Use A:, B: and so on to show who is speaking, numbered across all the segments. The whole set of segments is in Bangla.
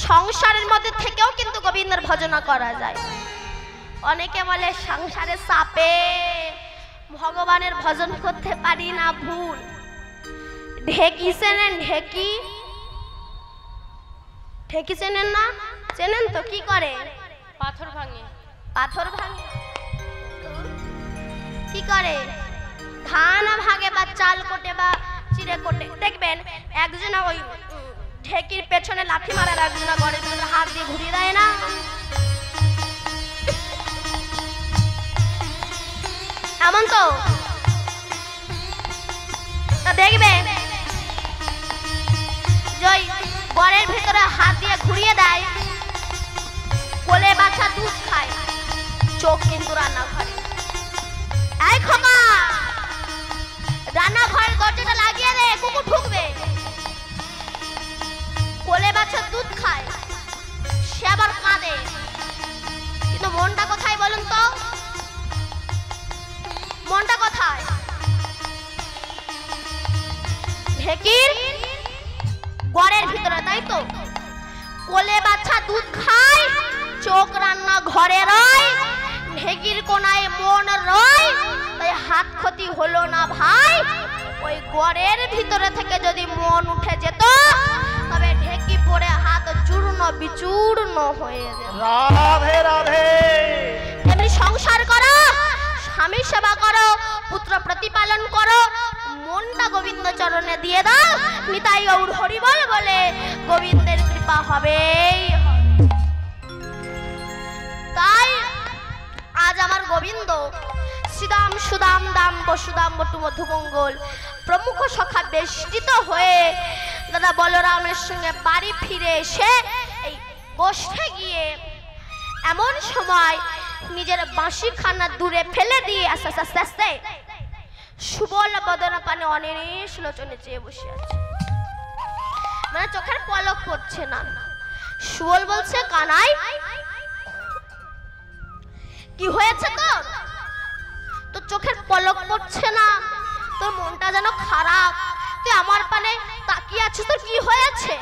A: সংসারের মধ্যে থেকেও কিন্তু গোবিন্দের ভজনা করা যায়। অনেকে বলে সংসারে চাপে ভগবানের ভজন করতে পারি না, ভুল। ঢেকি চেনেন? ঢেকি, ঢেকি চেনেন না? চেনেন তো? কি করে?
B: পাথর ভাঙে।
A: পাথর ভাঙে? কি করে? ধান ভাঙে বা চাল কোটে বা চিড়ে কোটে। দেখবেন একজন ওই ঢেকির পেছনে লাঠি মারার একজন ঘরের ভিতরে হাত দিয়ে ঘুরিয়ে দেয় না? এমন তো দেখবেন জয় ঘরের ভিতরে হাত দিয়ে ঘুরিয়ে দেয়, কোলে বাচ্চা দুধ খায়, চোখ কিন্তু রান্নাঘরে। এই খোকা, রান্নাঘরের দরজাটা লাগিয়ে দে, কুকুর ঢুকবে। কোলে বাচ্চা দুধ খায়, সে আবার কাঁদে, কিন্তু মনটা কোথায় বলুন তো? মনটা কোথায়? ঢেকির ঘরের ভিতরে, তাই তো? কোলে বাচ্চা দুধ খায়, চোখ রান্না ঘরে রয়, ঢেকির কোনায় মন রয়, তাই হাত ক্ষতি হলো না ভাই। ওই ঘরের ভিতরে থেকে যদি মন উঠে যেত, তবে ঢেকি পড়ে হাত চূর্ণ বিচূর্ণ হয়ে যেত।
C: রাধে রাধে।
A: এমনি সংসার করো, স্বামীর সেবা করো, পুত্র প্রতিপালন করো, মনটা গোবিন্দ চরণে দিয়ে দাও, নিতাই গৌর হরি বল বলে গোবিন্দের কৃপা হবেই। তাই আজ আমার গোবিন্দ শ্রীদাম সুদাম দাম বসুদাম বটু মধুমঙ্গল প্রমুখ সখা বেষ্টিত হয়ে দাদা বলরামের সঙ্গে বাড়ি ফিরে এসে এই বসে গিয়ে এমন সময় নিজের বাঁশি খানা দূরে ফেলে দিয়ে আস্তে আস্তে আস্তে সুবল বদন পানে অনিমেষ লোচনে চেয়ে বসে আছে, মানে চোখের পলক পড়ছে না। সুবল বলছে, কানাই কি হয়েছে তোর? তোর চোখের পলক পড়ছে না, তোর মনটা যেন খারাপ, তুই আমার পানে তাকিয়ে আছিস, তোর কি হয়েছে?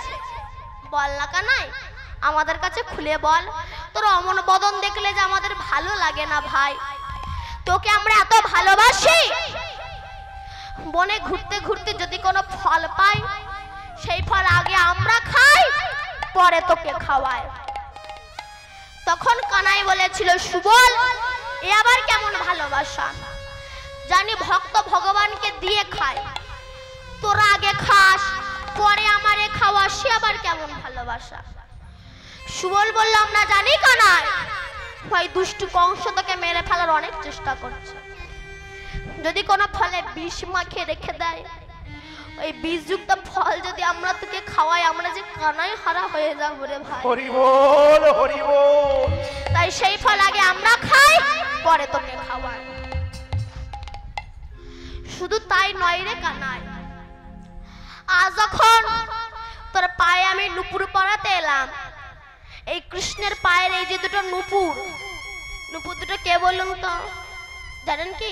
A: বল না কানাই, আমাদের কাছে খুলে বল। তোর অমন বদন দেখলে যে আমাদের ভালো লাগে না ভাই। তোকে আমরা এত ভালোবাসি, বনে ঘুরতে ঘুরতে যদি কোনো ফল পাই, সেই ফল আগে আমরা খাই, পরে তোকে খাওয়াই। তখন কানাই বলেছিল, সুবল এ আবার কেমন ভালোবাসা? জানি ভক্ত ভগবানকে দিয়ে খায়, তোরা আগে খাস পরে আমারে খাওয়া, সে আবার কেমন ভালোবাসা? সুবল বলল, আমরা জানি কানাই, ভাই দুষ্টু কংস তোকে মেরে ফেলার অনেক চেষ্টা করছে। যদি কোনো ফলে বিষ মাখিয়ে রেখে দেয়, ওই বিষযুক্ত ফল যদি আমরা তোকে খাওয়াই, আমরা যে কানাই হারা হয়ে যাবো রে ভাই।
C: হরি বল, হরি বল।
A: তাই সেই ফল আগে আমরা খাই, পরে তোকে খাওয়াই। শুধু তাই নয় রে কানাই, আজ যখন তোর পায়ে আমি নুপুর পরাতে এলাম, এই কৃষ্ণের পায়ের এই যে দুটো নুপুর, নুপুর দুটো কে বলুন তো? জানেন কি?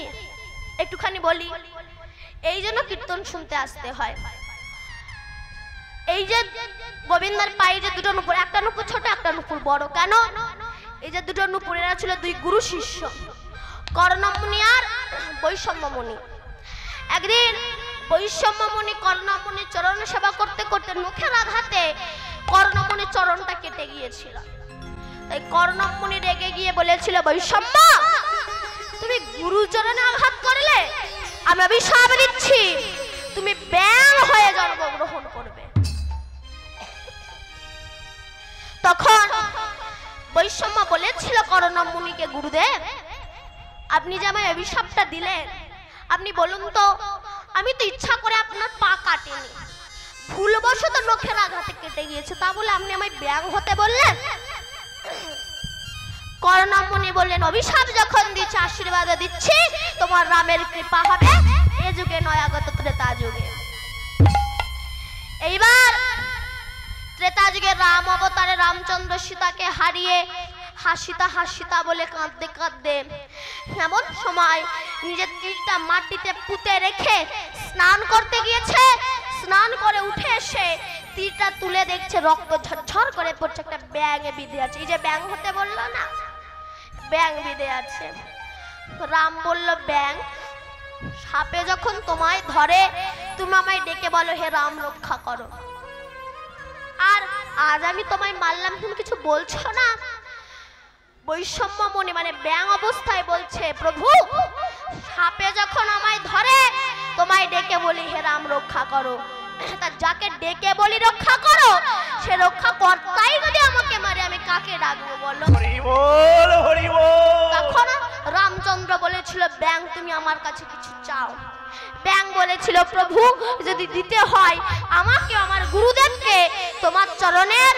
A: একটুখানি বলি, এই জন্য কীর্তন শুনতে আসতে হয়। এই যে গোবিন্দের পায়ে যে দুটো নুপুর, একটা নুপুর ছোট একটা নুপুর বড়, কেন? এই যে দুটো নুপুর, এরা ছিল দুই গুরু শিষ্য, কর্ণমুনি আর বৈষম্যমুনি। একদিন বৈষম্যমুনি কর্ণমুনি চরণ সেবা করতে করতে মুখের আঘাতে কর্ণমুনি চরণটা কেটে গিয়েছিল। তাই কর্ণমুনি রেগে গিয়ে বলেছিল, বৈষম্য তুমি গুরুচরণে আঘাত করলে, আমি অভিশাপ দিচ্ছি, তুমি ব্যাং হয়ে জন্মগ্রহণ করবে। তখন বৈষম্য বলেছিল কর্ণমুনিকে, গুরুদেব আপনি যে আমায় অভিশাপটা দিলেন, আপনি বলুন তো, আমি তো ইচ্ছা করে আপনার পা কাটিনি, ভুলবশত নখের আঘাতে কেটে গিয়েছে, তা বলে আপনি আমায় ব্যাং হতে বললেন? কর্ণমুনি বললেন, অভিশাপ যখন দিচ্ছি আশীর্বাদ দিচ্ছি, তোমার রামের কৃপা হবে এ যুগে নয়, আগত ত্রেতা যুগে। এইবার ত্রেতা যুগে রাম অবতারে রামচন্দ্র সীতাকে হারিয়ে হাসিতা হাসিতা বলে কাঁদতে কাঁদতে এমন সময় নিজের তীরটা মাটিতে পুঁতে রেখে স্নান করতে গিয়েছে। স্নান করে উঠে এসে তীরটা তুলে দেখছে রক্ত ঝরঝর করে পড়ছে, একটা ব্যাঙ বিঁধে আছে। এই যে ব্যাঙ হতে বললো না, ব্যাঙ বিঁধে আছে। রাম বলল, ব্যাঙ সাপে যখন তোমায় ধরে তুমি আমায় ডেকে বলো হে রাম রক্ষা করো, আর আজ আমি তোমায় মারলাম তুমি কিছু বলছো না। বৈষম্য মনে মানে ব্যাঙ অবস্থায় বলছে, প্রভু সাপে যখন আমায় ধরে তোমায় ডেকে বলি হে রাম রক্ষা করো, তা যাকে ডেকে বলি রক্ষা করো সে রক্ষা কর্তাই যদি আমাকে মারে আমি কাকে ডাকবো বলো।
C: হরি বল হরি বল।
A: তখন রামচন্দ্র বলেছিল, ব্যাঙ তুমি আমার কাছে কিছু চাও। ব্যাঙ বলেছিল, প্রভু যদি দিতে হয় আমাকে আমার গুরুদেবকে তোমার চরণের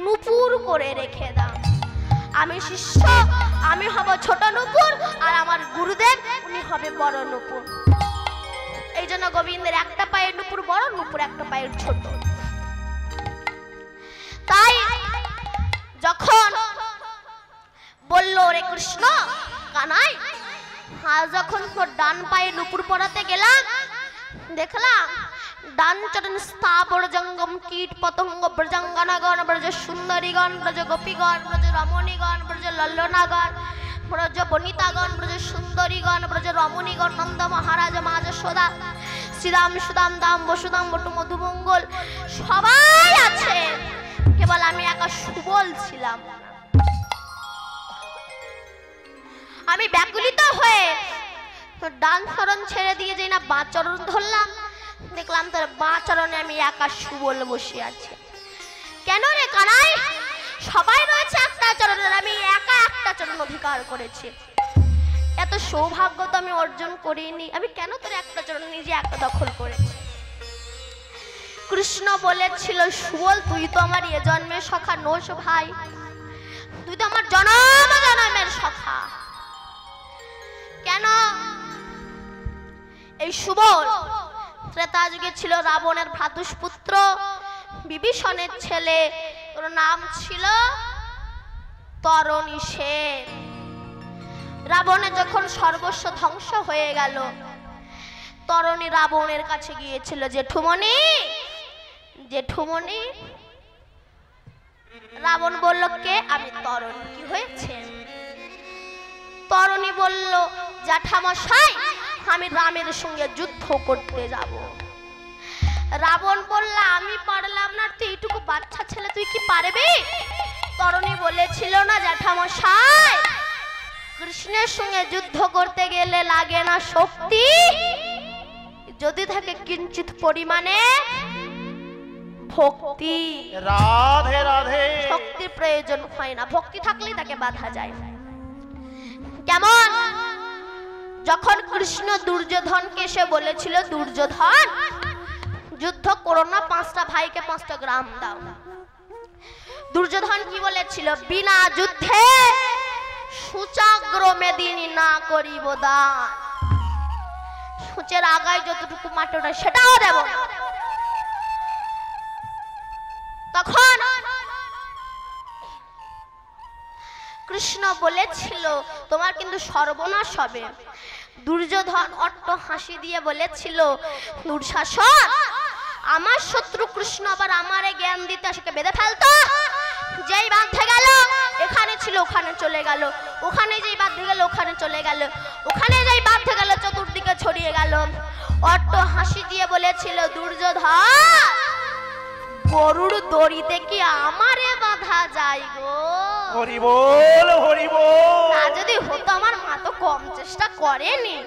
A: নূপুর করে রেখে দাও। আমি শিষ্য, আমি হব ছোট নূপুর, আর আমার গুরুদেব উনি হবে বড় নূপুর। এই জন্য গোবিন্দের একটা পায়ের নূপুর বড়, নূপুর একটা পায়ের ছোট। তাই যখন বলল, রে কৃষ্ণ কানাই, আজ যখন তোর ডান পায়ে নূপুর পরাতে গেলাম দেখলাম ডান চরণ স্থাবর জঙ্গম কীট পতঙ্গ ব্রজাঙ্গনাগণ ব্রজ সুন্দরীগণ ব্রজ গোপীগণ ব্রজ রমণীগণ ব্রজ লল্লনাগণ ব্রজ বনিতাগণ ব্রজ সুন্দরীগণ ব্রজ রমণীগণ নন্দ মহারাজ মা যশোদা শ্রীরাম সুদাম দাম বসুদাম বটু মধুমঙ্গল সবাই আছে, কেবল আমি একা সুবল ছিলাম। আমি ব্যাকুলিত হয়ে ডান চরণ ছেড়ে দিয়ে যাই না বাঁ চরণ ধরলাম, দেখলাম তোর বাঁ চরণে আমি একা সুবল বসে আছি। কেন রে কানাই, সবাই রয়েছে একটা চরণের, আমি একা একটা চরণ অধিকার করেছি। এত সৌভাগ্য তো আমি অর্জন করিনি, আমি কেন তোর একটা চরণ নিজে একা দখল করেছি। কৃষ্ণ বলেছিল, সুবল তুই তো আমার এ জন্মের সখা নোস ভাই, তুই তো আমার জনম জনমের সখা। কেন? এই সুবল ত্রেতা যুগে ছিল রাবণের ভ্রাতুষ্পুত্র বিভীষণের ছেলে, ওর নাম ছিল তরণী সেন। রাবণের যখন সর্বস্ব ধ্বংস হয়ে গেল, তরণী রাবণের কাছে গিয়েছিল, জেঠুমণি জেঠুমণি। রাবণ বলল, কে? আমি তরণী, কি হয়েছে? তরণী বলল, জ্যাঠামশাই আমি রামের সঙ্গে যুদ্ধ করতে যাব। রাবণ বলল, আমি পারলাম না, তুই এইটুকু বাচ্চা ছেলে তুই কি পারবি? তরণী বলেছিল না, জ্যাঠামশাই কৃষ্ণের সঙ্গে যুদ্ধ করতে গেলে লাগে না শক্তি, যদি থাকে কিঞ্চিত পরিমাণে ভক্তি।
C: রাধে রাধে।
A: শক্তির প্রয়োজন হয় না, ভক্তি থাকলেই তাকে বাধা যায়। কেমন? যখন কৃষ্ণ দুর্যোধনকে এসে বলেছিল, দুর্যোধন যুদ্ধ করো না, 5টা ভাইকে 5টা গ্রাম দাও। দুর্যোধন কি বলেছিল? বিনা যুদ্ধে সূচাগ্র মেদিনী না করিব দান। সূচের আগায় যতটুকু মাটি ওঠে সেটাও দেব না। তখন কৃষ্ণ বলেছিল, তোমার কিন্তু সর্বনাশ হবে। দুর্যোধন অট্ট হাসি দিয়ে বলেছিল, দুঃশাসন আমার শত্রু কৃষ্ণ আবার আমারে জ্ঞান দিতে আসে বেঁধে ফেলতো। যেই বাঁধে গেল এখানে ছিল ওখানে চলে গেল, ওখানে যেই বাঁধে গেল ওখানে চলে গেল, ওখানে যেই বাঁধে গেল চতুর্দিকে ছড়িয়ে গেল। অট্ট হাসি দিয়ে বলেছিল, দুর্যোধন গরুর দড়িতে কি আমারে বাঁধা যায় গো?
C: হরি বল হরি বল।
A: না যদি হতো, আমার মা তো কম চেষ্টা করেনি,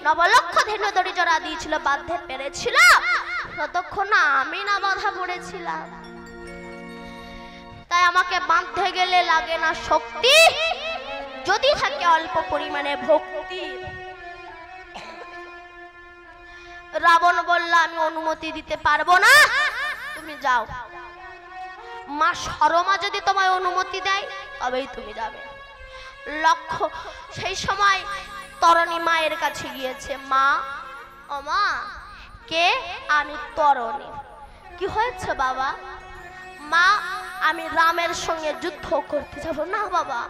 A: নবলক্ষ ধেনু দড়ি জড়া দিয়েছিল, বাঁধতে পেরেছিল, ততক্ষণ আমি না বাঁধা পড়েছিলাম। তাই আমাকে বাঁধতে গেলে লাগে না শক্তি, যদি থাকে অল্প পরিমাণে ভক্তি। রাবণ বলল, আমি অনুমতি দিতে পারবো না, তুমি যাও। মা শর্মা যদি তোমায় অনুমতি দেয় তবেই তুমি যাবে। লক্ষ্য সেই সময় তরণী মায়ের কাছে গিয়েছে, মা ও মা। কে? আমি তরণী। কি হয়েছে বাবা? মা আমি রামের সঙ্গে যুদ্ধ করতে যাব। না বাবা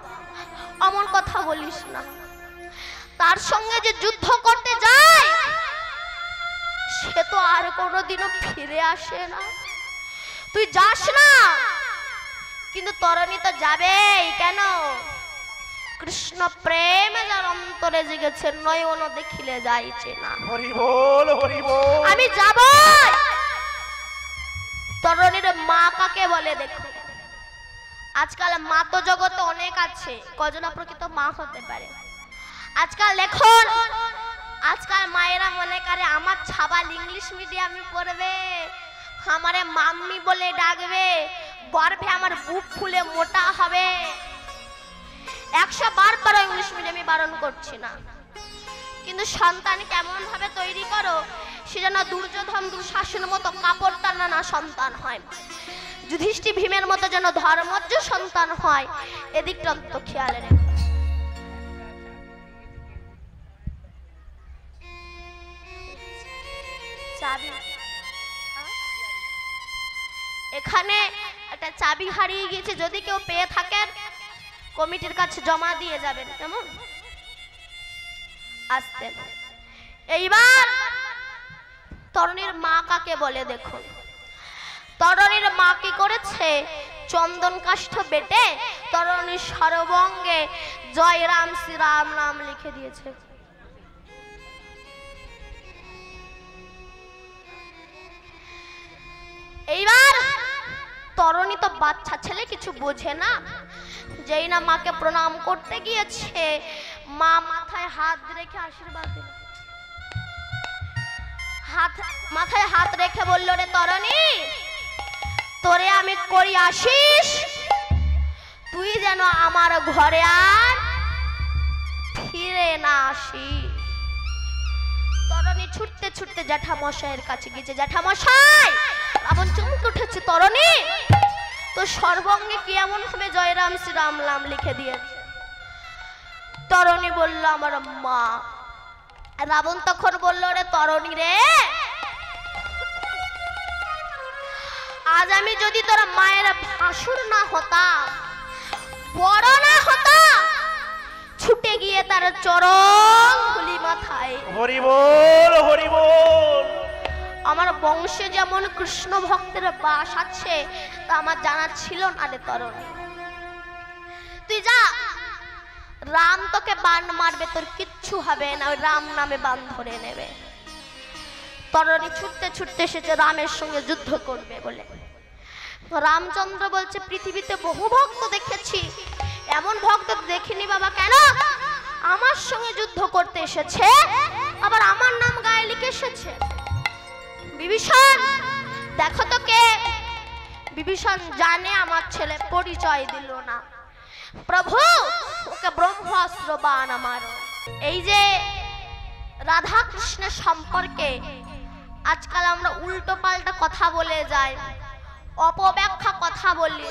A: অমন কথা বলিস না, তার সঙ্গে যে যুদ্ধ করতে যায় সে তো আর কোনোদিনও ফিরে আসে না। তুই যাস না, কিন্তু তরণী তো যাবেই। কেন? কৃষ্ণ প্রেমে যার অন্তরে জেগেছে, নয়ন দেখিলে যাইছে না।
C: হরি বল হরি বল।
A: আমি যাব। তরণীর মা কাকে বলে দেখো। আজকাল মা তো জগতে অনেক আছে, কজনা প্রকৃত মা হতে পারে। আজকাল দেখুন, আজকাল মায়েরা মনে করে আমার ছাবাল ইংলিশ মিডিয়ামে পড়বে, আমারে মাম্মি বলে ডাকবে, গর্ভে আমার বুক ফুলে মোটা হবে। 100 বার ইংলিশ মিডিয়ামে বারণ করছি না, কিন্তু সন্তান কেমন ভাবে তৈরি করো সে যেন দুর্যোধন দুঃশাসনের মতো কাপড় টানা না সন্তান হয়, যুধিষ্ঠির ভীমের মতো যেন ধর্মজ্ঞ সন্তান হয়, এদিকটা তো খেয়াল রেখো। এখানে একটা চাবি হারিয়ে গেছে, যদি কেউ পেয়ে থাকেন কমিটির কাছে জমা দিয়ে যাবেন, কেমন? আসতে এইবার তরণীর মা কাকে বলে দেখুন। তরণীর মা কি করেছে? চন্দন কাষ্ঠ বেটে তরণীর সর্বঙ্গে জয় রাম শ্রীরাম নাম লিখে দিয়েছে। এইবার তরণী তো বাচ্চা ছেলে, কিছু বোঝে না, যেই না মাকে প্রণাম করতে গিয়েছে, মা মাথায় হাত রেখে আশীর্বাদ দিল। মাথায় হাত রেখে বলল, রে তরণী, তোরে আমি করি আশিস, তুই যেন আমার ঘরে আর ফিরে না আসিস। তরণী ছুটতে ছুটতে জ্যাঠামশাইয়ের কাছে গেছে। জ্যাঠামশাই, রাবণ চমকে উঠেছে, তরণী তো সর্বঙ্গে কি এমন ভাবে জয় রাম শ্রীরাম নাম লিখে দিয়েছে? তরণী বলল, আমার মা। রাবণ তখন বলল, রে তরণী রে, আজ আমি যদি তোর মায়ের ভাসুর না হতাম, বড় না হতাম, ছুটে গিয়ে তার চরণ ধুলি মাথায়।
C: হরি বল হরি বল।
A: আমার বংশে যেমন কৃষ্ণ ভক্তের বাস আছে তা আমার জানা ছিল না রে তরণী। তুই যা, রাম তোকে বান মারবে, তোর কিচ্ছু হবে না, ওই রাম নামে বান ধরে নেবে। তরণী ছুটতে ছুটতে এসেছে রামের সঙ্গে যুদ্ধ করবে বলে। রামচন্দ্র বলছে, পৃথিবীতে বহু ভক্ত দেখেছি, এমন ভক্ত দেখিনি বাবা। কেন? আমার সঙ্গে যুদ্ধ করতে এসেছে, আবার আমার নাম গায়ে লিখে এসেছে। বিভীষণ দেখো তো কে। বিভীষণ জানে আমার ছেলে, পরিচয় দিল না। প্রভু, ওকে ব্রহ্মাস্ত্র বাণ আমার। এই যে রাধা কৃষ্ণের সম্পর্কে আজকাল আমরা উল্টো পাল্টা কথা বলে যাই, অপব্যাখ্যা কথা বলি।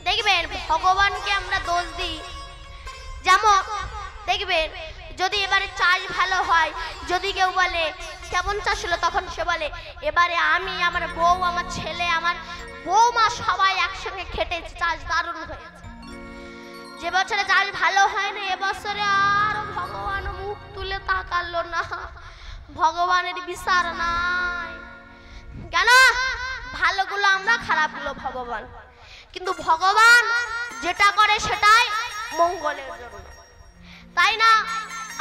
A: দেখবেন ভগবানকে আমরা দোষ দিই। যেমন দেখবেন যদি এবারে চাষ ভালো হয়, যদি কেউ বলে কেমন চাষ হলো, তখন সে বলে এবারে আমি, আমার বউ, আমার ছেলে, আমার বৌমা সবাই একসঙ্গে খেটেছি, চাষ দারুণ হয়েছে। যে বছরে চাষ ভালো হয় না, এবছরে আর ভগবান মুখ তুলে তাকালো না, ভগবানের বিচার নাই। কেন? ভালোগুলো আমরা, খারাপগুলো ভগবান। কিন্তু ভগবান যেটা করে সেটাই মঙ্গলের জন্য, তাই না?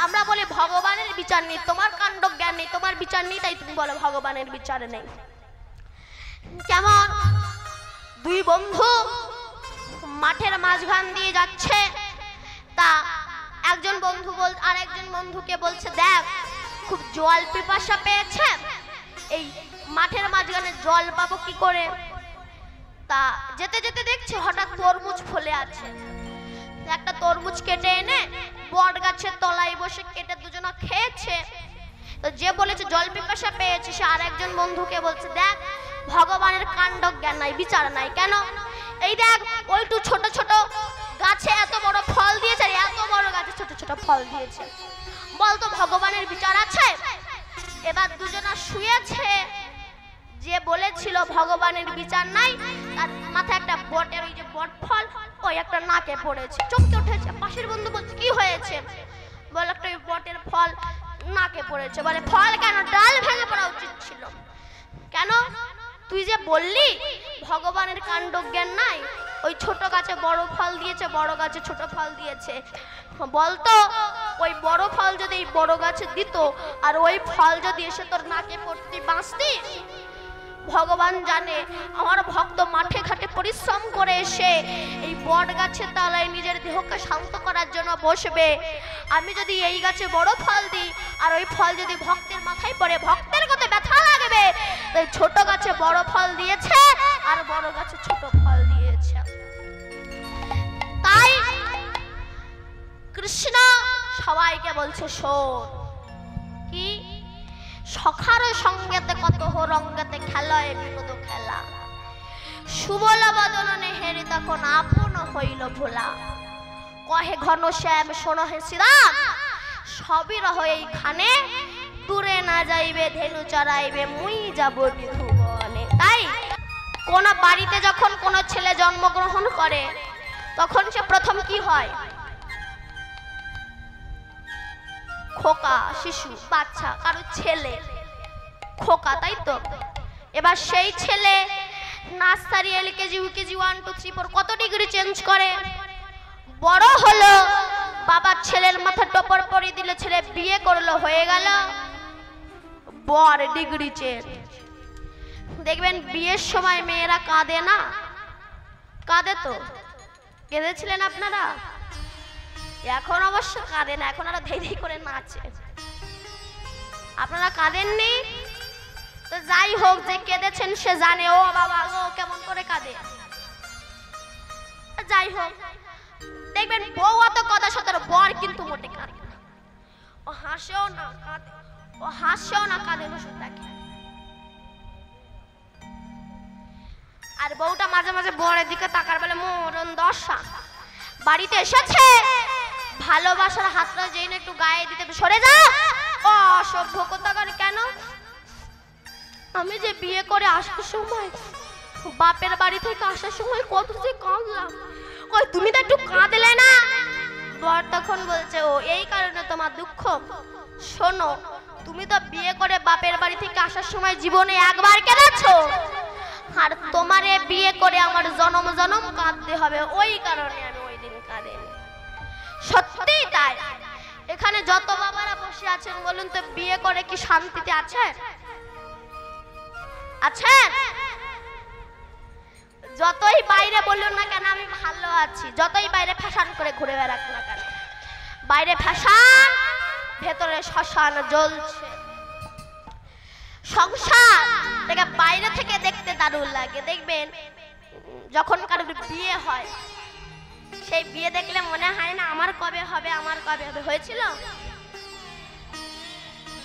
A: আমরা বলি ভগবানের বিচার নেই, তোমার কাণ্ড জ্ঞান নেই, তোমার বিচার নেই, তাই তুমি বলো ভগবানের বিচার নেই। কেমন? দুই বন্ধু মাঠের মাঝখান দিয়ে যাচ্ছে, তা একজন বন্ধু আর একজন বন্ধুকে বলছে, দেখ খুব জল পিপাসা পেয়েছে, এই মাঠের মাঝখানে জল পাবো কি করে? তা যেতে যেতে দেখছে হঠাৎ তরমুজ ফলে আছে, একটা তরমুজ কেটে এনে বট গাছের তলায় বসে কেটে দুজনা খেয়েছে। তো যে বলেছে জল পিপাসা পেয়েছে, সে আর একজন বন্ধুকে বলছে, দেখ ভগবানের কাণ্ড জ্ঞান নাই, বিচার নাই। কেন? এই দেখ ওইটু ছোট ছোট গাছে এত বড় ফল দিয়েছে, এত বড় গাছে ছোট ছোট ফল দিয়েছে, বলতো ভগবানের বিচার আছে? এবার দুজনা শুয়েছে, যে বলেছিল ভগবানের বিচার নাই, তার মাথায় একটা বটের, ওই যে বট ফল, ওই একটা নাকে পড়েছে, চমকে উঠেছে। পাশের বন্ধু বলছে, কি হয়েছে? বলে একটা ওই বটের ফল নাকে পড়েছে। বলে ফল কেন? ডাল ভেঙে পড়া উচিত ছিল। কেন? তুই যে বললি ভগবানের কাণ্ড জ্ঞান নাই, ওই ছোট গাছে বড় ফল দিয়েছে, বড় গাছে ছোট ফল দিয়েছে, বলতো ওই বড় ফল যদি এই বড় গাছে দিত আর ওই ফল যদি এসে তোর নাকে পড়তি বাঁচতিস? ভগবান জানে আমার ভক্ত মাঠে ঘাটে পরিশ্রম করে এসে এই বট গাছের তলায় নিজের দেহকে শান্ত করার জন্য বসবে। আমি যদি এই গাছে বড় ফল দিই আর ওই ফল যদি ভক্তের মাথায় পড়ে, ভক্তের কত ব্যথা লাগবে। তাই ছোট গাছে বড় ফল দিয়েছে আর বড় গাছে ছোট ফল দিয়েছে। তাই কৃষ্ণ সবাইকে বলছে শোন, কি সখার সঙ্গেতে কত রঙ্গেতে খেলায় বিনোদ খেলা, সুবল বদনে হেরি তখন আপন হইল ভোলা। কহে ঘন শ্যাম শোনো হে শ্রীরাম, সবই রহ এইখানে, দূরে না যাইবে ধেনু চড়াইবে মুই যাব নিধুবনে। তাই কোন বাড়িতে যখন কোন ছেলে জন্মগ্রহণ করে তখন সে প্রথম কি হয়? খোকা, শিশু, বাচ্চা, কারো ছেলে খোকা, তাই তো? এবার সেই ছেলে নার্সারি, এলকেজি, ইউকেজি 1 2 3 4 কত ডিগ্রি চেঞ্জ করে, বড় হলো, বাবার ছেলের মাথা টপর পরিয়ে দিল, ছেলে বিয়ে করলো, হয়ে গেল বর, ডিগ্রি চেঞ্জ। দেখবেন বিয়ের সময় মেয়েরা কাঁদে না? কাঁদে তো? কেঁদেছিলেন আপনারা? এখন অবশ্য কাঁদে না, এখন আরো ধেই ধেই করে নাচে। আপনারা কাঁদেননি তো যাই হোক, যে কেঁদেছেন সে জানে ও বাবা গো কেমন করে কাঁদে। যাই হোক, দেখবেন বউ অত কথা সতর, বর কিন্তু মোটে কাঁদে না। ও হাসেও না কাঁদে, ও হাসেও না কাঁদে, ওষুধ দেখে। আর বউটা মাঝে মাঝে বরের দিকে তাকার বলে মরণ দশা। বাড়িতে এসেছে, ভালোবাসার হাতটা যেই না একটু গায়ে দিতে, সরে যা, ও অসভ্য কোথাকার। কেন? আমি যে বিয়ে করে আসার সময়, বাপের বাড়ি থেকে আসার সময় কত যে কাঁদলাম। ওই তুমি তো একটু কাঁদলে না? বর তখন বলছে ও এই কারণে তোমার দুঃখ। শোনো, তুমি তো বিয়ে করে বাপের বাড়ি থেকে আসার সময় জীবনে একবার কেঁদেছো, আর তোমারে বিয়ে করে আমার জনম জনম কাঁদতে হবে, ওই কারণে আমি ওই দিন কাঁদিনি। সত্যি তাই। এখানে যত বাবারা বসে আছেন বলুন তো, বিয়ে করে কি শান্তিতে আছেন? আছেন? যতই বাইরে বলুন না কেন আমি ভালো আছি, যতই বাইরে ফ্যাশন করে ঘুরে বেড়াক না কেন, বাইরে ফ্যাশন, ভেতরে শ্মশান জ্বলছে। সংসার থেকে বাইরে থেকে দেখতে দারুণ লাগে। দেখবেন যখন কারোর বিয়ে হয়, সেই বিয়ে দেখলে মনে হয় না আমার কবে হবে, আমার কবে হবে। হয়েছিল?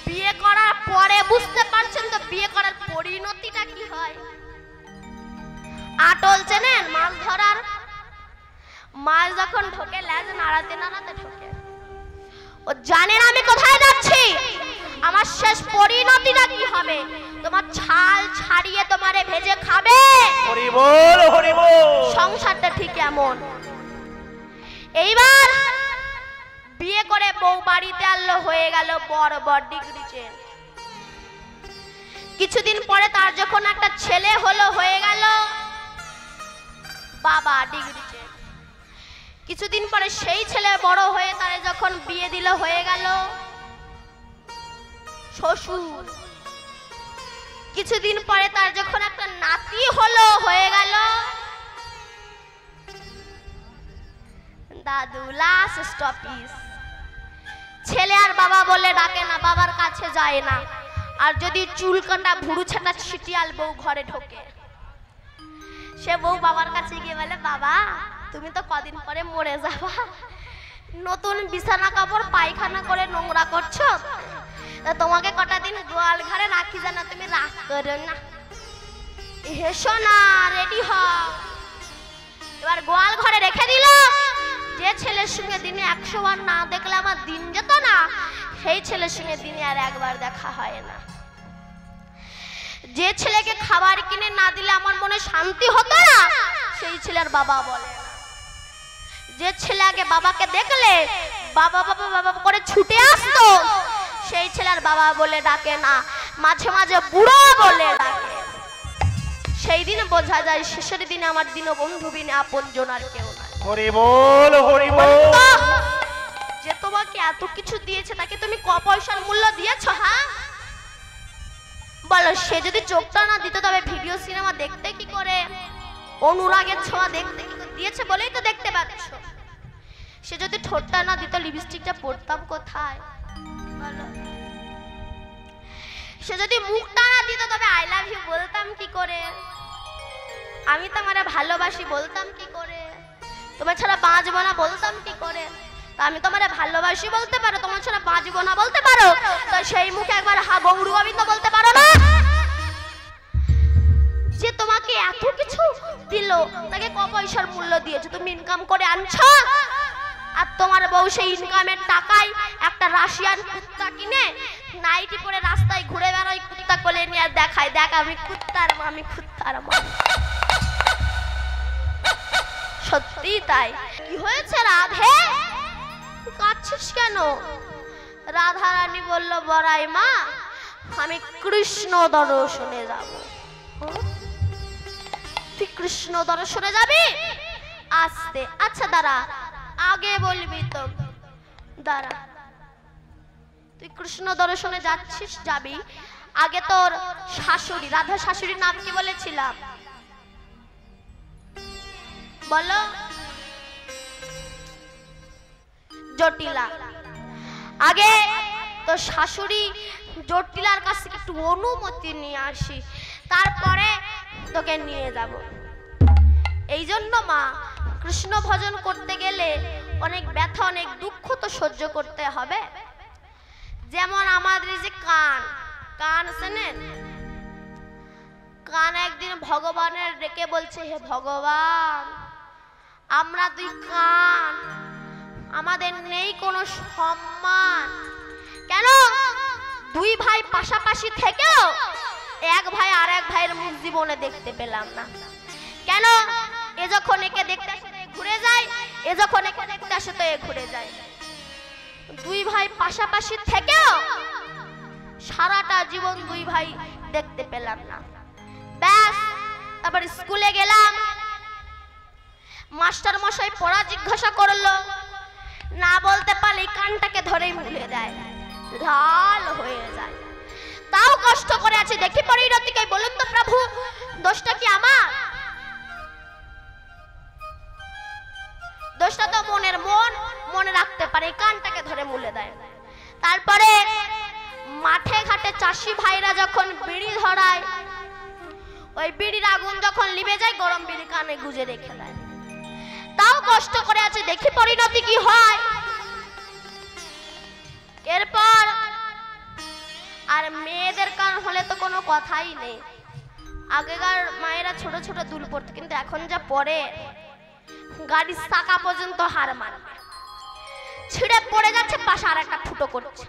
A: বিয়ে করার পরে বুঝতে পারছেন তো বিয়ে করার পরিণতিটা কি হয়। আটল চেনেন? মাছ ধরার মাছ যখন ঢোকে লেজ নাড়াতে নাড়াতে ঢোকে, ও জানেন আমি কোথায় যাচ্ছি, আমার শেষ পরিণতিটা কি হবে। তোমার ছাল ছাড়িয়ে তোমারে ভেজে খাবে।
C: হরি বল, হরি বল।
A: সংসারটা ঠিক এমন। এইবার বিয়ে করে বউ বাড়িতে আনলো, হয়ে গেল বড় বড় ডিগ্রি চেঞ্জ। কিছুদিন পরে তার যখন একটা ছেলে হলো, হয়ে গেল বাবা, ডিগ্রি চেঞ্জ। কিছুদিন পরে সেই ছেলে বড় হয়ে তারে যখন বিয়ে দিল, হয়ে গেল শ্বশুর। কিছুদিন পরে তার যখন একটা নাতি হলো, হয়ে গেল দাদু। লাস্ট স্টপিস। ছেলে আর বাবা বলে ডাকে না, বাবার কাছে যায় না। আর যদি চুল কাটা ভুরু ছাটা ছিটিয়াল বউ ঘরে ঢোকে, সে বউ বাবার কাছে গিয়ে বলে বাবা তুমি তো কদিন পরে মরে যাবা, নতুন বিছানা কাপড় পায়খানা করে নোংরা করছো, তোমাকে কটা দিন গোয়াল ঘরে রাখি, জানা তুমি রাগ করো না, হেসো না, রেডি হও। এবার গোয়াল ঘরে রেখে দিল। যে ছেলের সঙ্গে দিনে 100 বার না দেখলে আমার দিন যেত না, সেই ছেলের সঙ্গে দিনে আর একবার দেখা হয় না। যে ছেলেকে খাবার কিনে না দিলে আমার মনে শান্তি হতো না, সেই ছেলের বাবা বলে। যে ছেলে আগে বাবাকে দেখলে বাবা বাবা বাবা করে ছুটে আসতো, সেই ছেলের বাবা বলে ডাকে না, মাঝে মাঝে বুড়ো বলে ডাকে। সেই দিন বোঝা যায় শেষের দিনে আমার দীনবন্ধু বিনে আপনজন আর কেউ নাই।
C: হরি বল হরি বল।
A: যে তোমাকে এত কিছু দিয়েছে তাকে তুমি ক পয়সার মূল্য দিয়েছো? হ্যাঁ বলো, সে যদি চোখটা না দিত তবে ভিডিও সিনেমা দেখতে কি করে, অনুরাগের ছোঁয়া দেখতে কি করে দিয়েছে বলেই তো দেখতে পাচ্ছ। সে যদি ঠোঁটটা না দিত লিপস্টিকটা পরতাম কোথায় বলো? সে যদি মুখটা না দিত তবে আই লাভ ইউ বলতাম কি করে, আমি তোমারে ভালোবাসি বলতাম কি করে, তোমার ছাড়া বাঁচবো না বলতাম কি করে। তা আমি তোমারে ভালোবাসি বলতে পারো, তোমার ছাড়া বাঁচবো না বলতে পারো, তো সেই মুখে একবার হা গৌরু গোবিন্দ বলতে পারো না? যে তোমাকে এত কিছু দিল তাকে ক পয়সার মূল্য দিয়েছো, তুমি ইনকাম করে আনছো, আর তোমার বউ সেই ইনকামের টাকায় একটা রাশিয়ান কুত্তা কিনে নাইটি পরে রাস্তায় ঘুরে বেড়ায়, কুত্তা কোলে নিয়ে আর দেখায়, দেখ আমি কুত্তার মা, আমি কুত্তার মা। সত্যি তাই। কি হয়েছে রাধে, কাঁদছিস কেন? রাধা রানী বলল, বড়াই মা আমি কৃষ্ণ দর্শনে যাব। তুই কৃষ্ণ দর্শনে যাবি? আসতে, আচ্ছা দাঁড়া, আগে বলবি তো, দাঁড়া। তুই কৃষ্ণ দর্শনে যাচ্ছিস, যাবি, আগে তোর শাশুড়ি, রাধা শাশুড়ির নাম কি বলেছিলাম বলো? জটিলা। আগে তো শাশুড়ি জটিলার কাছ থেকে একটু অনুমতি নিয়ে আসি, তারপরে তোকে নিয়ে যাব। এই জন্য মা, কৃষ্ণ ভজন করতে গেলে অনেক ব্যথা অনেক দুঃখ তো সহ্য করতে হবে। যেমন আমাদের যে কান, কান শোনেন, কান একদিন ভগবানের ডেকে বলছে, হে ভগবান আমরা দুই কান, আমাদের নেই কোনো সম্মান, কেন দুই ভাই পাশাপাশি থেকেও এক ভাই আর এক ভাইয়ের মুখ জীবনে দেখতে পেলাম না, কেন এ যখন একে দেখতে আসে তো ঘুরে যায়, এ যখন একে দেখতে আসে তো এ ঘুরে যায়, দুই ভাই পাশাপাশি থেকেও সারাটা জীবন দুই ভাই দেখতে পেলাম না। ব্যাস, তারপর স্কুলে গেলাম, মাস্টার মশাই পড়া জিজ্ঞাসা করলো, না বলতে পারলে কানটাকে ধরেই মুলে দেয়, লাল হয়ে যায়। তাও কষ্ট করে আছে, দেখি পরিণতিকে, বলুন তো প্রভু দোষটা কি আমার? দোষটা তো মনের, মন মনে রাখতে পারে, কানটাকে ধরে মুলে দেয়। তারপরে মাঠে ঘাটে চাষি ভাইরা যখন বিড়ি ধরায়, ওই বিড়ির আগুন যখন লিবে যায় গরম বিড়ি কানে গুজে রেখে দেয়। তাও কষ্ট করে আছে, দেখি পরিণতি কি হয়। এরপর আর মেয়েদের কান হলে তো কোনো কথাই নেই। আগেকার মায়েরা ছোট ছোট দুল পড়তো, কিন্তু এখন যা পরে গাড়ির চাকা পর্যন্ত হার মানবে, ছিঁড়ে পড়ে যাচ্ছে, পাশে আর একটা ফুটো করছে।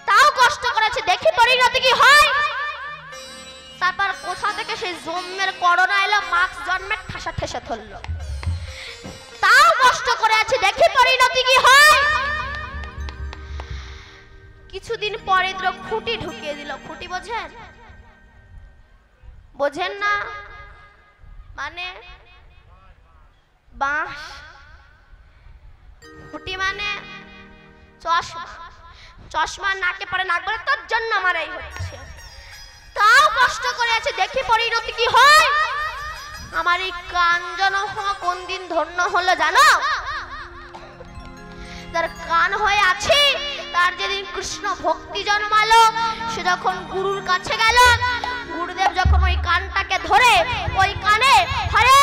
A: তাও কষ্ট করেছে, দেখি পরিণতি কি হয়। তারপর কোথা থেকে সেই জন্মের করোনা এলো, মাস্ক জন্মের ঠাসা ঠেসে ধরলো। তাও কষ্ট করে আছে, দেখি পরিণতি কি হয়। কিছুদিন পরে তো খুঁটি ঢুকিয়ে দিল। খুঁটি বোঝেন? বোঝেন না মানে বাঁশ, খুঁটি মানে চশমা, চশমা নাকে পরে, নাক বলে তোর জন্য আমার এই হচ্ছে। তাও কষ্ট করে আছে, দেখি পরিণতি কি হয়। আমার এই কান যেন কোন দিন ধন্য হলো জানো? যার কান হয়ে আছে তার যেদিন কৃষ্ণ ভক্তি জন্মালো, সে যখন গুরুর কাছে গেল, গুরুদেব যখন ওই কানটাকে ধরে ওই কানে হরে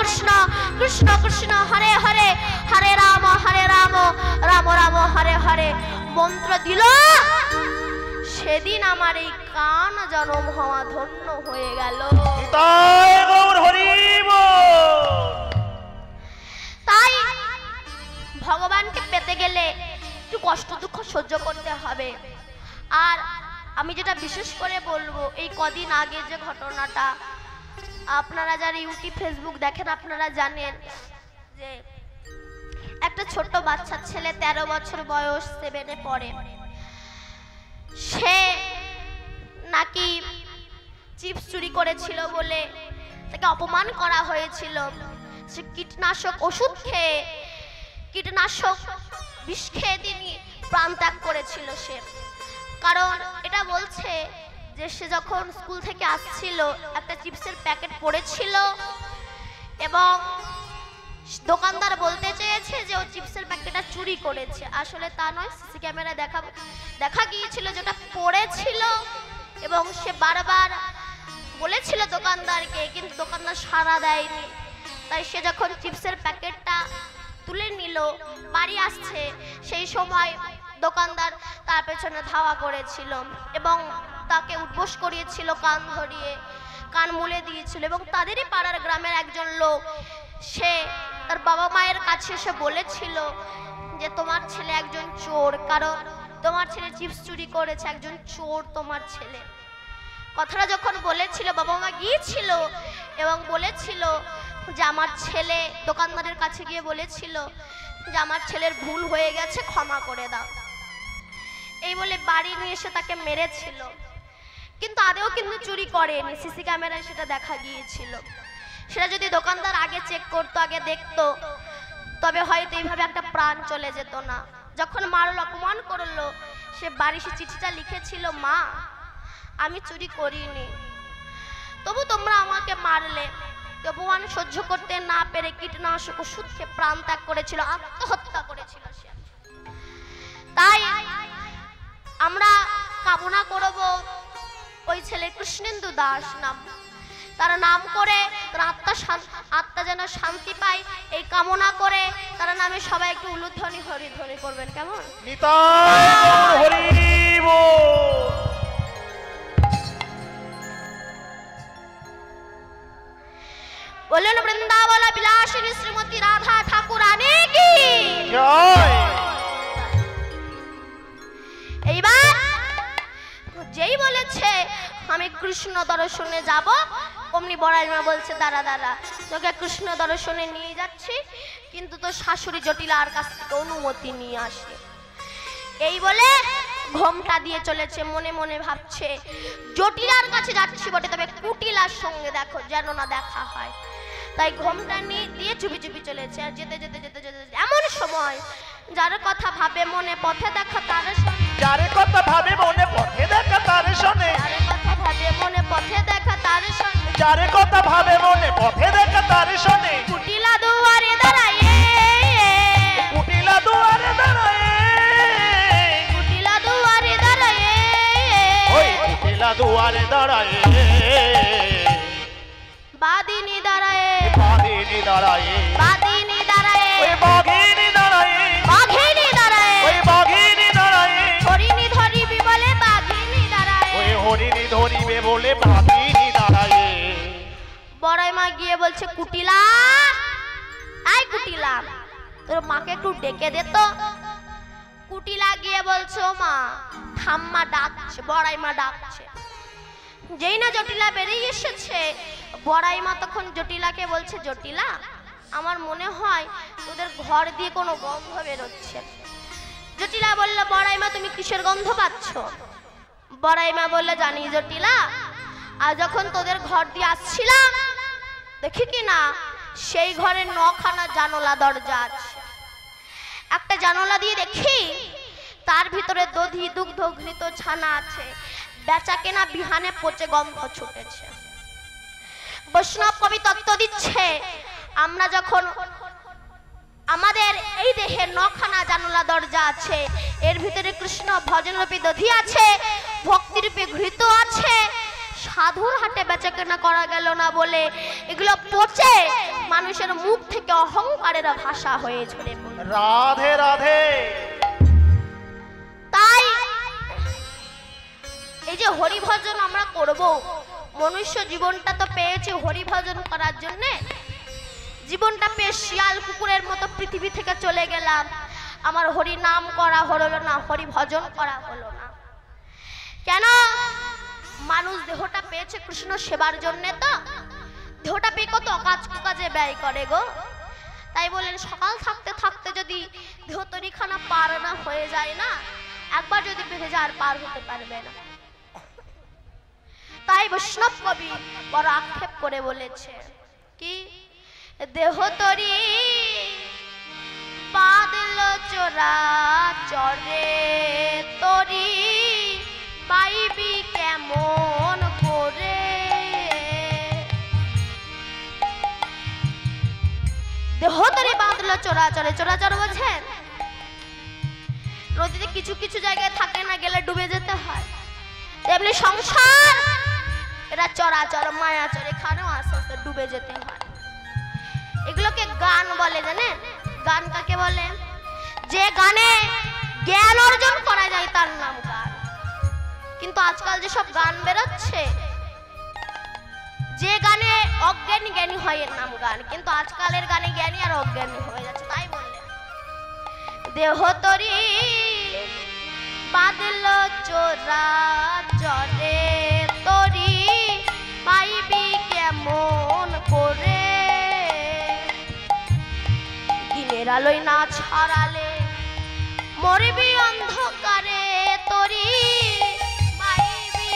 A: কৃষ্ণ কৃষ্ণ কৃষ্ণ হরে হরে, হরে রাম রাম রাম হরে হরে মন্ত্র দিল, সেদিন আমার এই কান জন্ম হওয়া ধন্য হয়ে গেল। তাই ভগবানকে পেতে গেলে একটু কষ্ট দুঃখ সহ্য করতে হবে। আর আমি যেটা বিশেষ করে বলবো, এই কদিন আগে যে ঘটনাটা, আপনারা যারা ইউটিউব ফেসবুক দেখেন আপনারা জানেন যে একটা ছোট্ট বাচ্চা ছেলে 13 বছর বয়স, 7 পড়ে, সে নাকি চিপস চুরি করেছিল বলে তাকে অপমান করা হয়েছিল। সে কীটনাশক ওষুধ খেয়ে, কীটনাশক বিষ খেয়ে তিনি প্রাণ ত্যাগ করেছিল সে। কারণ এটা বলছে যে সে যখন স্কুল থেকে আসছিল একটা চিপসের প্যাকেট পড়েছিল এবং দোকানদার বলতে চেয়েছে যে ও চিপসের প্যাকেটটা চুরি করেছে। আসলে তা নয়, সিসি ক্যামেরায় দেখা গিয়েছিল যেটা পড়েছিল এবং সে বারবার বলেছিল দোকানদারকে, কিন্তু দোকানদার সাড়া দেয়নি। তাই সে যখন চিপসের প্যাকেটটা তুলে নিল, বাড়ি আসছে, সেই সময় দোকানদার তার পেছনে ধাওয়া করেছিল এবং তাকে উঠবোস করিয়েছিল, কান ধরিয়ে কান মুলে দিয়েছিল। এবং তাদেরই পাড়ার গ্রামের একজন লোক, সে তার বাবা মায়ের কাছে এসে বলেছিল যে তোমার ছেলে একজন চোর, কারণ তোমার ছেলে চিপস চুরি করেছে, একজন চোর তোমার ছেলে। কথাটা যখন বলেছিল, বাবা মা গিয়েছিল এবং বলেছিল যে আমার ছেলে, দোকানদারের কাছে গিয়ে বলেছিল যে আমার ছেলের ভুল হয়ে গেছে, ক্ষমা করে দাও। এই বলে বাড়ি নিয়ে এসে তাকে মেরেছিল। কিন্তু আদেও কিন্তু চুরি করেনি, সিসি ক্যামেরায় সেটা দেখা গিয়েছিল। সেটা যদি দোকানদার আগে চেক করতো, আগে দেখতো, তবে হয়তো এইভাবে একটা প্রাণ চলে যেত না। যখন মারল, অপমান করলো, সে বাড়ি সে চিঠিটা লিখেছিল, মা আমি চুরি করিনি, তবু তোমরা আমাকে মারলে। অপমান সহ্য করতে না পেরে কীটনাশক ওষুধ খেয়ে প্রাণ ত্যাগ করেছিল, আত্মহত্যা করেছিল সে। তাই আমরা কামনা করব ওই ছেলে কৃষ্ণেন্দু দাস নাম, তারা নাম করে তার আত্মা যেন শান্তি পায়, এই কামনা করে তারা নামে সবাই একটু উলুধ্বনি হরিধ্বনি করবেন, কেমন?
C: নিতাই গৌর হরি বল।
A: বলুন বৃন্দাবন বিলাসিনী শ্রীমতী রাধা ঠাকুরানী কি
C: জয়।
A: এইবার যেই বলেছে আমি কৃষ্ণ দর্শনে যাব, অমনি বড়াই মা বলছে দাঁড়া দাঁড়া, তোকে কৃষ্ণ দর্শনে নিয়ে যাচ্ছি, কিন্তু তোর শাশুড়ি জটিলার কাছ থেকে অনুমতি নিয়ে আসে। এই বলে ঘোমটা দিয়ে চলেছে, মনে মনে ভাবছে জটিলার কাছে যাচ্ছি বটে, তবে কুটিলার সঙ্গে দেখো যেন না দেখা হয়। তাই ঘোমটা নিয়ে দিয়ে চুপি চুপি চলেছে। আর যেতে যেতে যেতে যেতে এমন সময় যার কথা ভাবে মনে পথে দেখা তার শোনে,
C: যারে কথা ভাবে মনে পথে দেখা তার শোনে,
A: যার কথা ভাবে মনে পথে দেখা তার শোনে,
C: যারে কথা ভাবে মনে পথে দেখা তার শোনে।
A: কুটিলা দুয়ারে দাঁড়ায়,
C: কুটিলা দুয়ারে দাঁড়ায়,
A: কুটিলা দুয়ারে দাঁড়ায়,
C: ওই কুটিলা দুয়ারে দাঁড়ায়,
A: বাদিনী দাঁড়ায়,
C: বাঘিনী দাঁড়ায়,
A: বাদিনী দাঁড়ায়,
C: ওই বাঘিনী দাঁড়ায়,
A: বাঘিনী দাঁড়ায়,
C: ওই বাঘিনী দাঁড়ায়,
A: হরিণী ধরিবি বলে বাঘিনী দাঁড়ায়,
C: ওই হরিণী ধরিবে বলে বাঘিনী দাঁড়ায়।
A: বড়াই মা গিয়ে বলছে কুটিলা, আই কুটিলা তোর মাকে একটু ডেকে দে তো। কুটিলা গিয়ে বলছে ও মা, ঠাম্মা ডাকছে, বড়াই মা ডাকছে। যেই না জটিলা বেরিয়ে এসেছে, বড়াই মা তখন জটিলাকে বলছে জটিলা আমার মনে হয় তোদের ঘর দিয়ে কোনো গন্ধ বেরোচ্ছে। জটিলা বলল বড়াই মা তুমি কিসের গন্ধ পাচ্ছ? বড়াই মা বলল জানি জটিলা, আর যখন তোদের ঘর দিয়ে আসছিলাম দেখি কি না সেই ঘরে 9খানা জানলা দরজা আছে। একটা জানলা দিয়ে দেখি তার ভিতরে দধি দুগ্ধ ঘৃত ছানা আছে, বেচা কেনা বিহানে পচে গন্ধ ছুটেছে। বৈষ্ণব কবি তত্ত্ব দিচ্ছে আমরা যখন আমাদের এই দেহে 9খানা জানলা দরজা আছে, এর ভিতরে কৃষ্ণ ভজনরূপী দধি আছে, ভক্তিরূপী ঘৃত আছে, সাধুর হাটে বেচা কেনা করা গেল না বলে এগুলো পচে মানুষের মুখ থেকে অহংকারের ভাষা হয়ে ঝরে পড়ে।
C: রাধে রাধে।
A: তাই এই যে হরিভজন আমরা করব, মনুষ্য জীবনটা তো পেয়েছি হরিভজন করার জন্য, জীবনটা পেয়ে শিয়াল কুকুরের মতো পৃথিবী থেকে চলে গেলাম, আমার হরি নাম করা হলো না, হরি ভজন করা হলো না কেন? মানুষ দেহটা পেয়েছে কৃষ্ণ সেবার জন্য, তো দেহটা পেয়ে কত কাজে ব্যয় করে গো। তাই বলেন সকাল থাকতে থাকতে যদি দেহ তরিখানা পার না হয়ে যায় না, একবার যদি বেঁধে যায় আর পার হতে পারবে না। তাই বৈষ্ণব কবি বড় আক্ষেপ করে বলেছে কি, দেহ তরি বাঁধল চোরা চরে তরি পাইবি কেমন করে। দেহ তরি বাঁধল চোরাচরে, চোরাচর বলছেন নদীতে কিছু কিছু জায়গায় থাকে না, গেলে ডুবে যেতে হয়, তেমনি সংসার এটা চরাচর মায়াচর, এখানেও আস্তে আস্তে ডুবে যেতে হয়। এগুলোকে গান বলে, জানেন গান কাকে বলে? যে গানে জ্ঞান অর্জন করা যায় তার নাম গান। কিন্তু আজকাল যে সব গান বেরোচ্ছে, যে গানে অজ্ঞানী জ্ঞানী হয় এর নাম গান, কিন্তু আজকালের গানে জ্ঞানী আর অজ্ঞানী হয়ে যাচ্ছে। তাই বললেন দেহ তরি বাঁধল চোরা চরে তরি পাইবি কেমন করে। দিনের আলোয় না ছড়ালে মরবি অন্ধকারে তরি পাইবি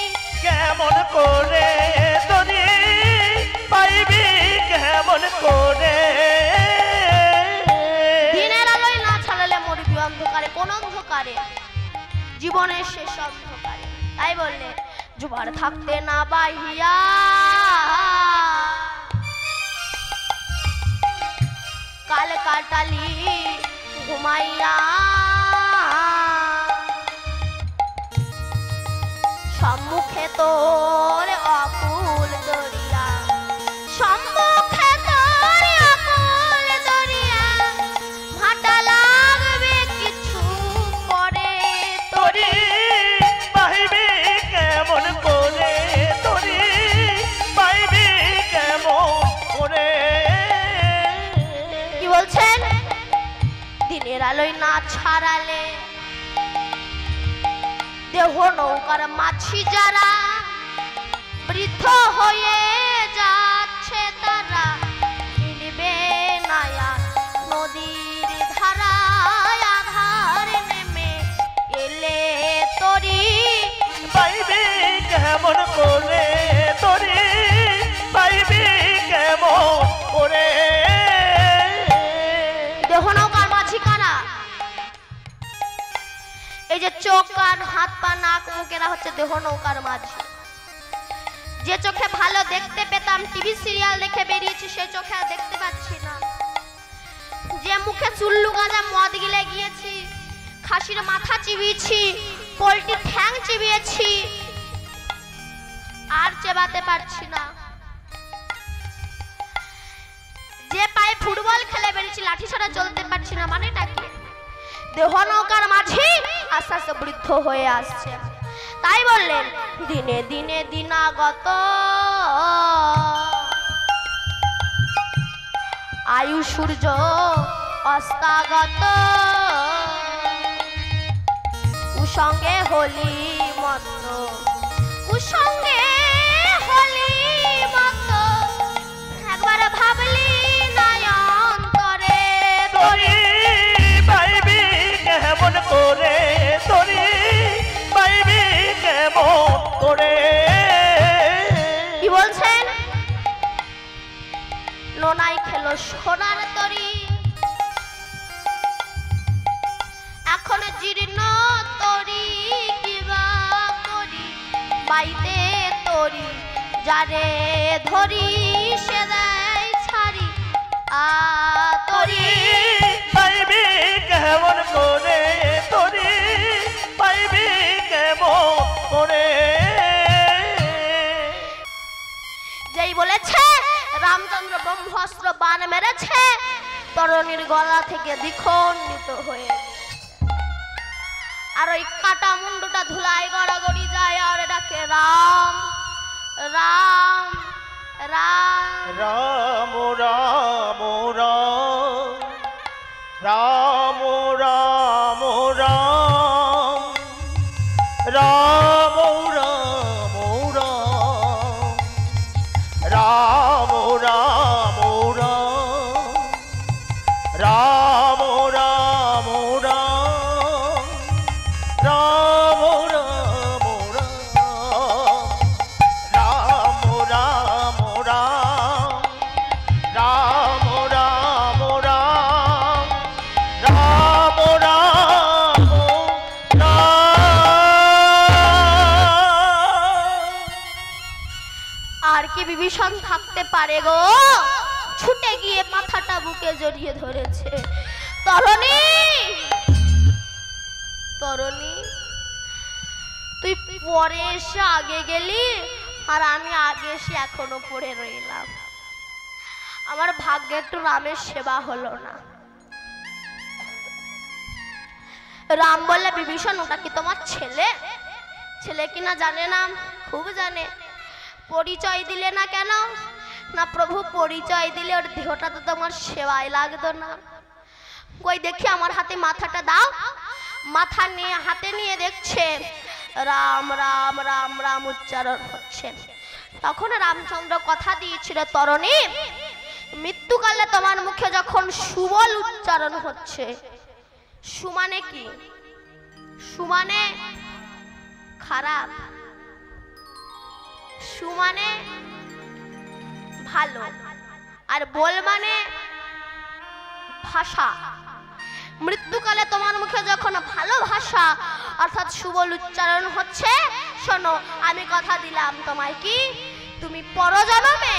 C: কেমন করে তরি পাইবি কেমন করে।
A: দিনের আলোয় না ছড়ালে মরবি অন্ধকারে। কোন অন্ধকারে? জীবনের শেষ অন্ধকারে। তাই বললে জুবার থাকতে না বাহিয়া কাল কাটালি ঘুমাইয়া, সম্মুখে তোর অকুল দরিয়া, সম্মুখে তোর অকুল দরিয়া, ভাটা লাগবে কিছু পরে
C: তরি পাইবি কেমন করে তরি পাইবি কেমন করে।
A: কি বলছেন? দিনের আলোয় না ছাড়ালে দেহ নৌকার মাছি যারা বৃদ্ধ হয়ে যাচ্ছে তারা, মিলবে নায়া নদীর ধারায় আধার নেমে এলে তরি
C: পাইবি কেমন করে তরি পাইবি কেমন করে।
A: দেহ নৌকার মাছি কারা? এই যে চোখ কান হাত পা নাক মুখেরা হচ্ছে দেহ নৌকার মাঝি। যে চোখে ভালো দেখতে পেতাম, টিভি সিরিয়াল দেখে বেরিয়েছি, সে চোখে আর দেখতে পাচ্ছি না। যে মুখে চুল্লু গাঁজা মদ গিলে গিয়েছি, খাসির মাথা চিবিয়েছি, পোল্ট্রির ঠ্যাং চিবিয়েছি, আর চেবাতে পারছি না। যে পায়ে ফুটবল খেলে বেরিয়েছি, লাঠি ছাড়া চলতে পারছি না, মানেটা কি? দেহ নৌকার মাঝি আস্তে আস্তে বৃদ্ধ হয়ে আসছে। তাই বললেন দিনে দিনে দিনাগত আয়ু সূর্য অস্তাগত, কুসঙ্গে হলি মত, কুসঙ্গে হলি মত, একবার ভাবলি নয়ন্তরে
C: তরি পাইবি কেমন করে তরি পাইবি কেমন করে।
A: কি বলছেন? নোনাই খেলো সোনার তরি, এখন জীর্ণ তরি কিবা করি, বাইতে তরি যারে ধরি সে দেয় ছাড়ি আ তরি
C: পাইবি কেমন করে তরি পাইবি কেমন করে।
A: যেই বলেছে রামচন্দ্র ব্রহ্মাস্ত্র বাণ মেরেছে, তরণীর গলা থেকে দ্বিখণ্ডিত হয়ে গেছে। আর ওই কাটা মুন্ডুটা ধুলাই গড়াগড়ি যায় আর এটাকে রাম রাম রাম।
C: রাম রাম রাম রাম রাম রাম রাম রাম রাম রাম রাম রাম রাম রাম রাম রাম রাম
A: বিভীষণ থাকতে পারে গো? ছুটে গিয়ে মাথাটা বুকে জড়িয়ে ধরেছে। তরণী, তরণী, তুই পরে এসে আগে গেলি আর আমি আগে এসে এখনো পড়ে রইলাম। আমার ভাগ্যে একটু রামের সেবা হলো না। রাম বললে, বিভীষণ ওটা কি তোমার ছেলে? ছেলে কিনা জানে না? খুব জানে। পরিচয় দিলে না কেন? না প্রভু, পরিচয় দিলে ওর দেহটা তো তোমার সেবায় লাগতো না। কই দেখি আমার হাতে মাথাটা দাও। মাথা নিয়ে হাতে নিয়ে দেখছে রাম রাম রাম রাম উচ্চারণ হচ্ছে। তখন রামচন্দ্র কথা দিয়েছিল, তরণী, মৃত্যুকালে তোমার মুখে যখন সুবল উচ্চারণ হচ্ছে, সুমানে কি? সুমানে খারাপ, সুমানে ভালো, আর বল মানে ভাষা। মৃত্যুকালে তোমার মুখে যখন ভালো ভাষা অর্থাৎ সুবল উচ্চারণ হচ্ছে, শোনো, আমি কথা দিলাম তোমায়, কি তুমি পরজন্মে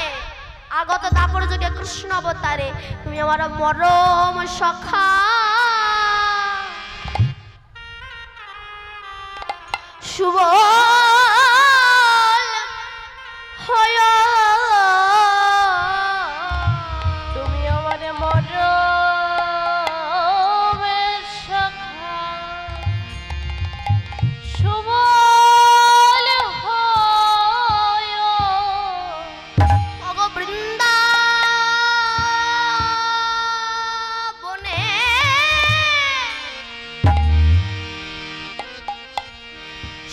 A: আগত দাপর যুগে কৃষ্ণ অবতারে তুমি আমার মরম সখা সুবল হয়, তুমি আমার মরম সখা সুবল হয়। ওগো বৃন্দাবনে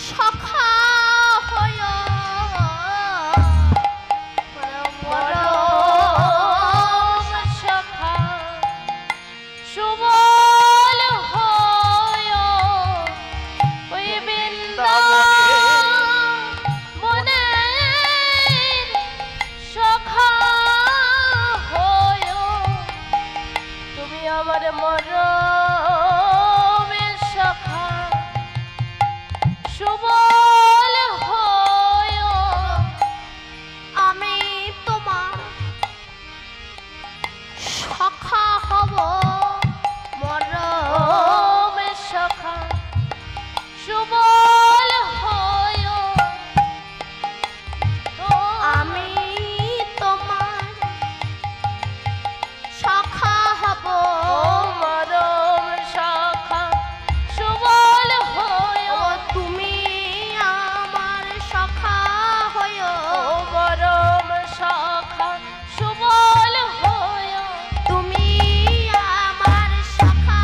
A: সখা হয়, মরম সখা সুবল হয়। ওই বৃন্দাবনে সখা হয়, তুমি আমার মরম সখা সুবল হয়। আমি তোমার সখা হব, মরম সখা সুবল হয়। আমি তোমার সখা হব, মরম সখা সুবল হয়। তুমি আমার সখা হয়, মরম সখা সুবল হয়। তুমি আমার সখা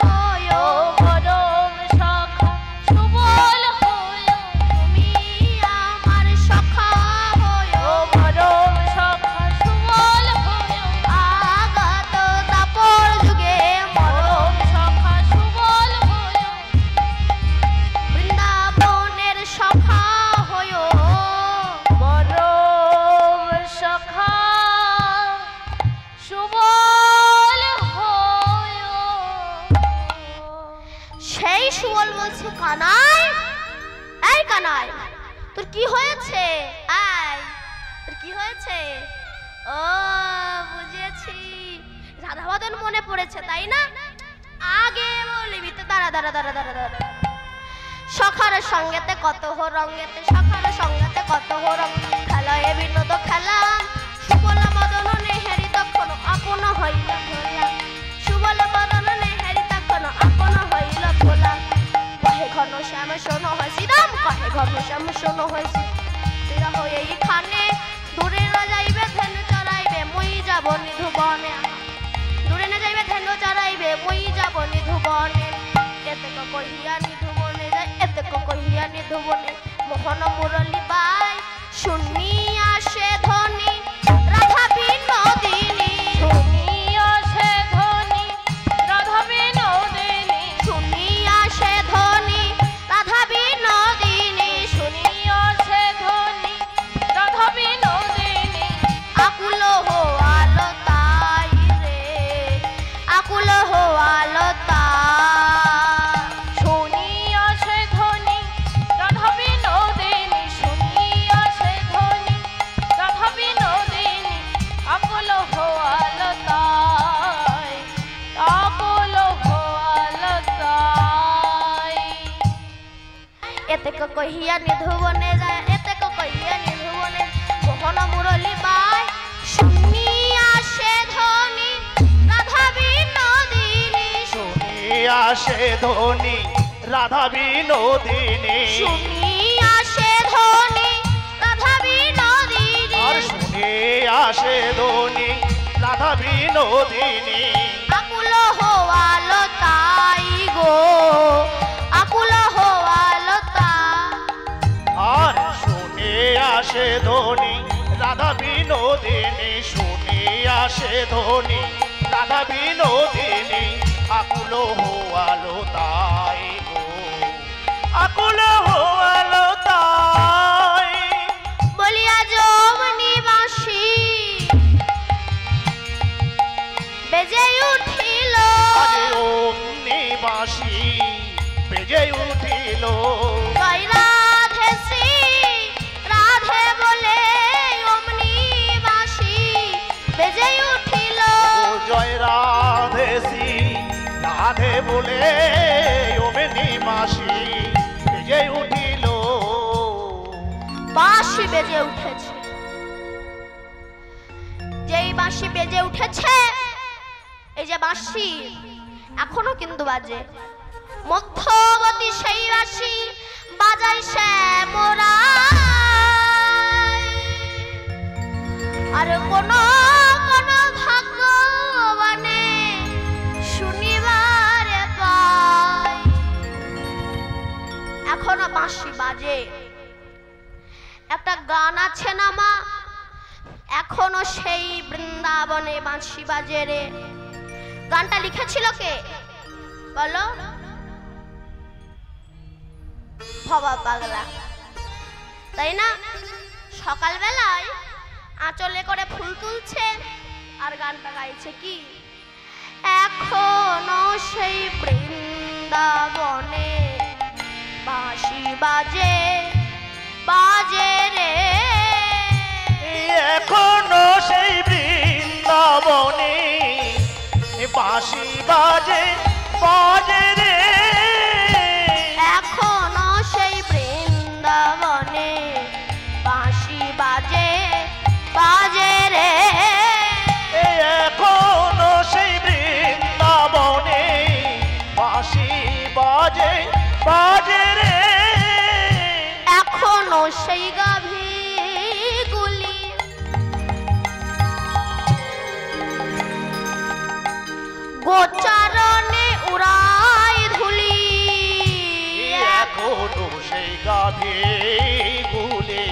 A: হয়, মরম সখা সুবল হয়। তুমি আমার সখা হয়, মরম সখা সুবল হয়। আগত দাপর যুগে মরম সখা সুবল হয়, বৃন্দাবনের সখা হয়, মরম সখা সুবল হয়। সেই সুবল বলছে, কানাই, এই কানাই, তোর কি হয়েছে? আয়, তোর কি হয়েছে? ও বুঝেছি, রাধাবদন মনে পড়েছে, তাই না? আগে বলিবি তো, দাঁড়া দাঁড়া দাঁড়া দাঁড়া দাঁড়া। সখার সঙ্গেতে কত হো রঙ্গেতে, সখার সঙ্গেতে কত হো রঙ, খেলা এ বিনোদ খেলা, সুবল বদন নেহারি তখন আপন হইল ভোলা, সুবল বদন নেহারি তখন আপন হইল ভোলা। কহে ঘন শ্যাম শোনো হয় শ্রীরাম, কহে ঘন শ্যাম শোনো হয় শ্রীরাম, হয়ে এইখানে দূরে না যাইবে ধেনু চড়াইবে, মই যাব নিধুবনে, দূরে না যাইবে ধেনু চড়াইবে, মই যাব নিধুবনে। এতে কহিয়া নিধুবনে যায়, এতে কহিয়া নিধুবনে, মোহন মুরলী বাই শুনিয়া সে ধ্বনি রাধা বিনোদিনী, শুনিয়া সে ধ্বনি রাধা বিনোদিনী, শুনিয়া সে ধ্বনি রাধা বিনোদিনী, শুনিয়া সে ধ্বনি রাধা বিনোদিনী। আকুল হোয়াল তাই রে, আকুল হোয়াল তাই, শুনিয়া সে ধ্বনি রাধা বিনোদিনী, শুনিয়া সে ধ্বনি হোয়ালো তাই, আকুল হোয়ালো তাই। এতে কহিয়া নিধুবনে যায়, এতে কহিয়া নিধুবনে মোহন মুরলী বাই, শুনিয়া সে ধ্বনি রাধা বিনোদিনী,
C: শুনিয়া সে ধ্বনি রাধা বিনোদিনী,
A: শুনিয়া সে ধ্বনি রাধা বিনোদিনী,
C: আর শুনিয়া সে ধ্বনি রাধা বিনোদিনী,
A: আকুল হোয়ালো তাই গো, আকুল হোয়ালো তাই।
C: আর শুনিয়া সে ধ্বনি রাধা বিনোদিনী, শুনিয়া সে ধ্বনি রাধা বিনোদিনী, আকুল হোয়ালো তাই গো, আকুল হোয়ালো তাই।
A: বলিয়া যমনি বাঁশি বেজে উঠিল,
C: আরে অমনি বাঁশি বেজে উঠিল,
A: জয় রাধে শ্রী রাধে বলে অমনি বাঁশি বেজে উঠিল,
C: ও জয় রাধে শ্রী রাধে বলে অমনি বাঁশি বেজে উঠিল।
A: বাঁশি বেজে উঠেছে। যেই বাঁশি বেজে উঠেছে, এই যে বাঁশি এখনো কিন্তু বাজে, মধ্যবতী সেই বাঁশি বাজাই শ্যামরা, আর কোন কোন ভাগ্যবানে শুনিবারে পায়, এখনো বাঁশি বাজে। একটা গান আছে না মা, এখনো সেই বৃন্দাবনে বাঁশি বাজে রে। গানটা লিখেছিল কে বলো? ভবা পাগলা, তাই না? সকালবেলায় আঁচলে করে ফুল তুলছে আর গানটা গাইছে কি, এখনো সেই বৃন্দাবনে বাঁশি বাজে বাজে রে,
C: এখনো সেই বৃন্দাবনে বাঁশি বাজে বাজে রে,
A: এখনো সেই বৃন্দাবনে বাঁশি বাজে বাজে রে,
C: এখনো সেই বৃন্দাবনে বাঁশি বাজে বাজে রে,
A: এখনো সেই গাভী গুলি গোচারণে উড়াই ধুলি,
C: এখনো সেই গাভী গুলি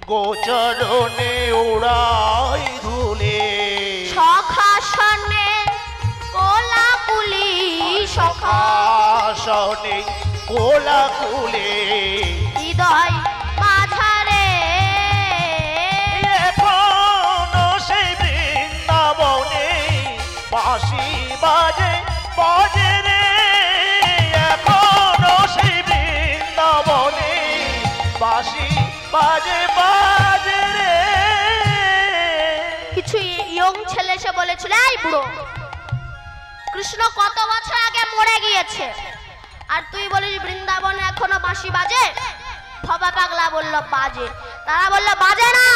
C: গোচরণে উড়াই ধুলে,
A: সখাসনে কোলাকুলি,
C: সখাসনে কোলাকুলে,
A: হৃদয় মাঝারে,
C: এখনো সেই বৃন্দাবনে বাঁশি বাজে বাজে রে, এখনো সেই বৃন্দাবনে বাঁশি বাজে বাজে রে।
A: কিছু ইয়ং ছেলে এসে বলেছিল, এই বুড়ো, কৃষ্ণ কত বছর আগে মরে গিয়েছে আর তুই বলিস বৃন্দাবনে এখনো বাঁশি বাজে? ভবা পাগলা বলল বাজে, তারা বলল বাজে না।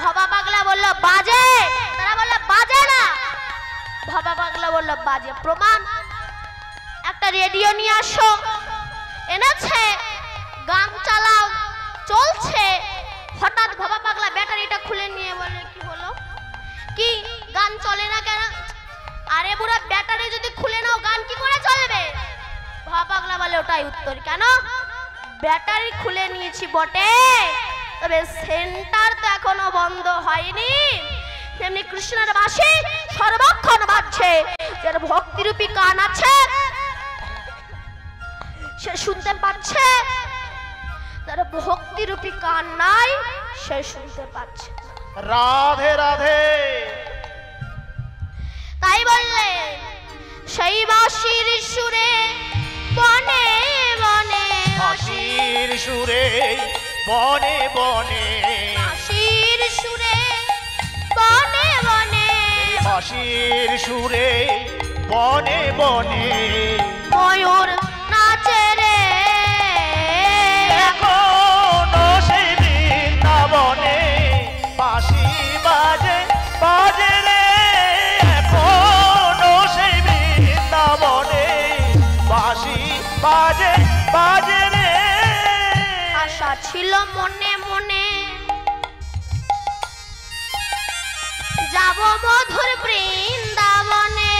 A: ভবা পাগলা বলল বাজে, তারা বলল বাজে না। ভবা পাগলা বলল বাজে। প্রমাণ, একটা রেডিও নিয়ে আসো। এনেছে, গান চালাও, চলছে। হঠাৎ ভবা পাগলা ব্যাটারিটা খুলে নিয়ে বলে, কি হলো, কি গান চলে না কেন? আরে বুড়া, ব্যাটারি যদি খুলে নাও গান কি করে চলবে? ভবা পাগলা বলে ওটাই উত্তর। কেন? ব্যাটারি খুলে নিয়েছি বটে, তবে সেন্টার তো এখনো বন্ধ হয়নি। তেমনি কৃষ্ণের বাঁশি সর্বক্ষণ বাজছে। যার ভক্তিরূপী কান আছে সে শুনতে পাচ্ছে, যার ভক্তিরূপী কান নাই সে শুনতে পাচ্ছে।
C: রাধে রাধে।
A: তাই বললে সেই বাঁশির সুরে বনে বনে,
C: বাঁশির সুরে বনে বনে,
A: বাঁশির সুরে বনে বনে
C: বাঁশির সুরে বনে বনে
A: ময়ূর নাচে রে
C: এখনো সেই বৃন্দাবনে বাঁশি বাজে বাজে রে এখনো সেই বৃন্দাবনে বাঁশি বাজে বাজে রে
A: আশা ছিল মনে মনে যাব মধুর বৃন্দাবনে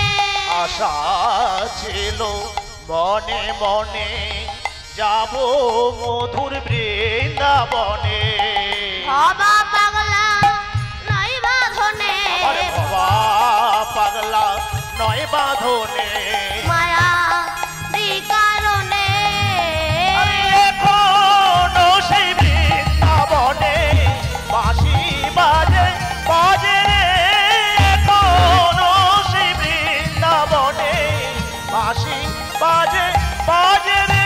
C: আশা ছিল মনে মনে যাব মধুর বৃন্দাবনে
A: বাবা পাগলা নাই বাঁধনে
C: আরে বাবা পাগলা নয় বাঁধনে
A: মায়া কারণে
C: আরে এখনো সেই বৃন্দাবনে বাঁশি বাজে বাজে রে এখনো সেই বৃন্দাবনে বাঁশি বাজে বাজে রে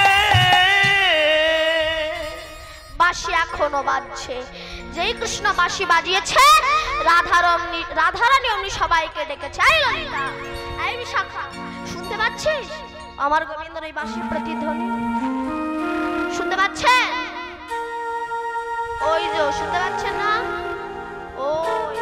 A: বাঁশি এখনো বাজছে যেই কৃষ্ণ বাঁশি বাজিয়েছে রাধারানী অমনি সবাইকে ডেকেছে এই ললিতা এই বিশাখা শুনতে পাচ্ছিস আমার গোবিন্দর এই বাঁশির প্রতিধ্বনি শুনতে পাচ্ছেন ওই যে শুনতে পাচ্ছেন না ওই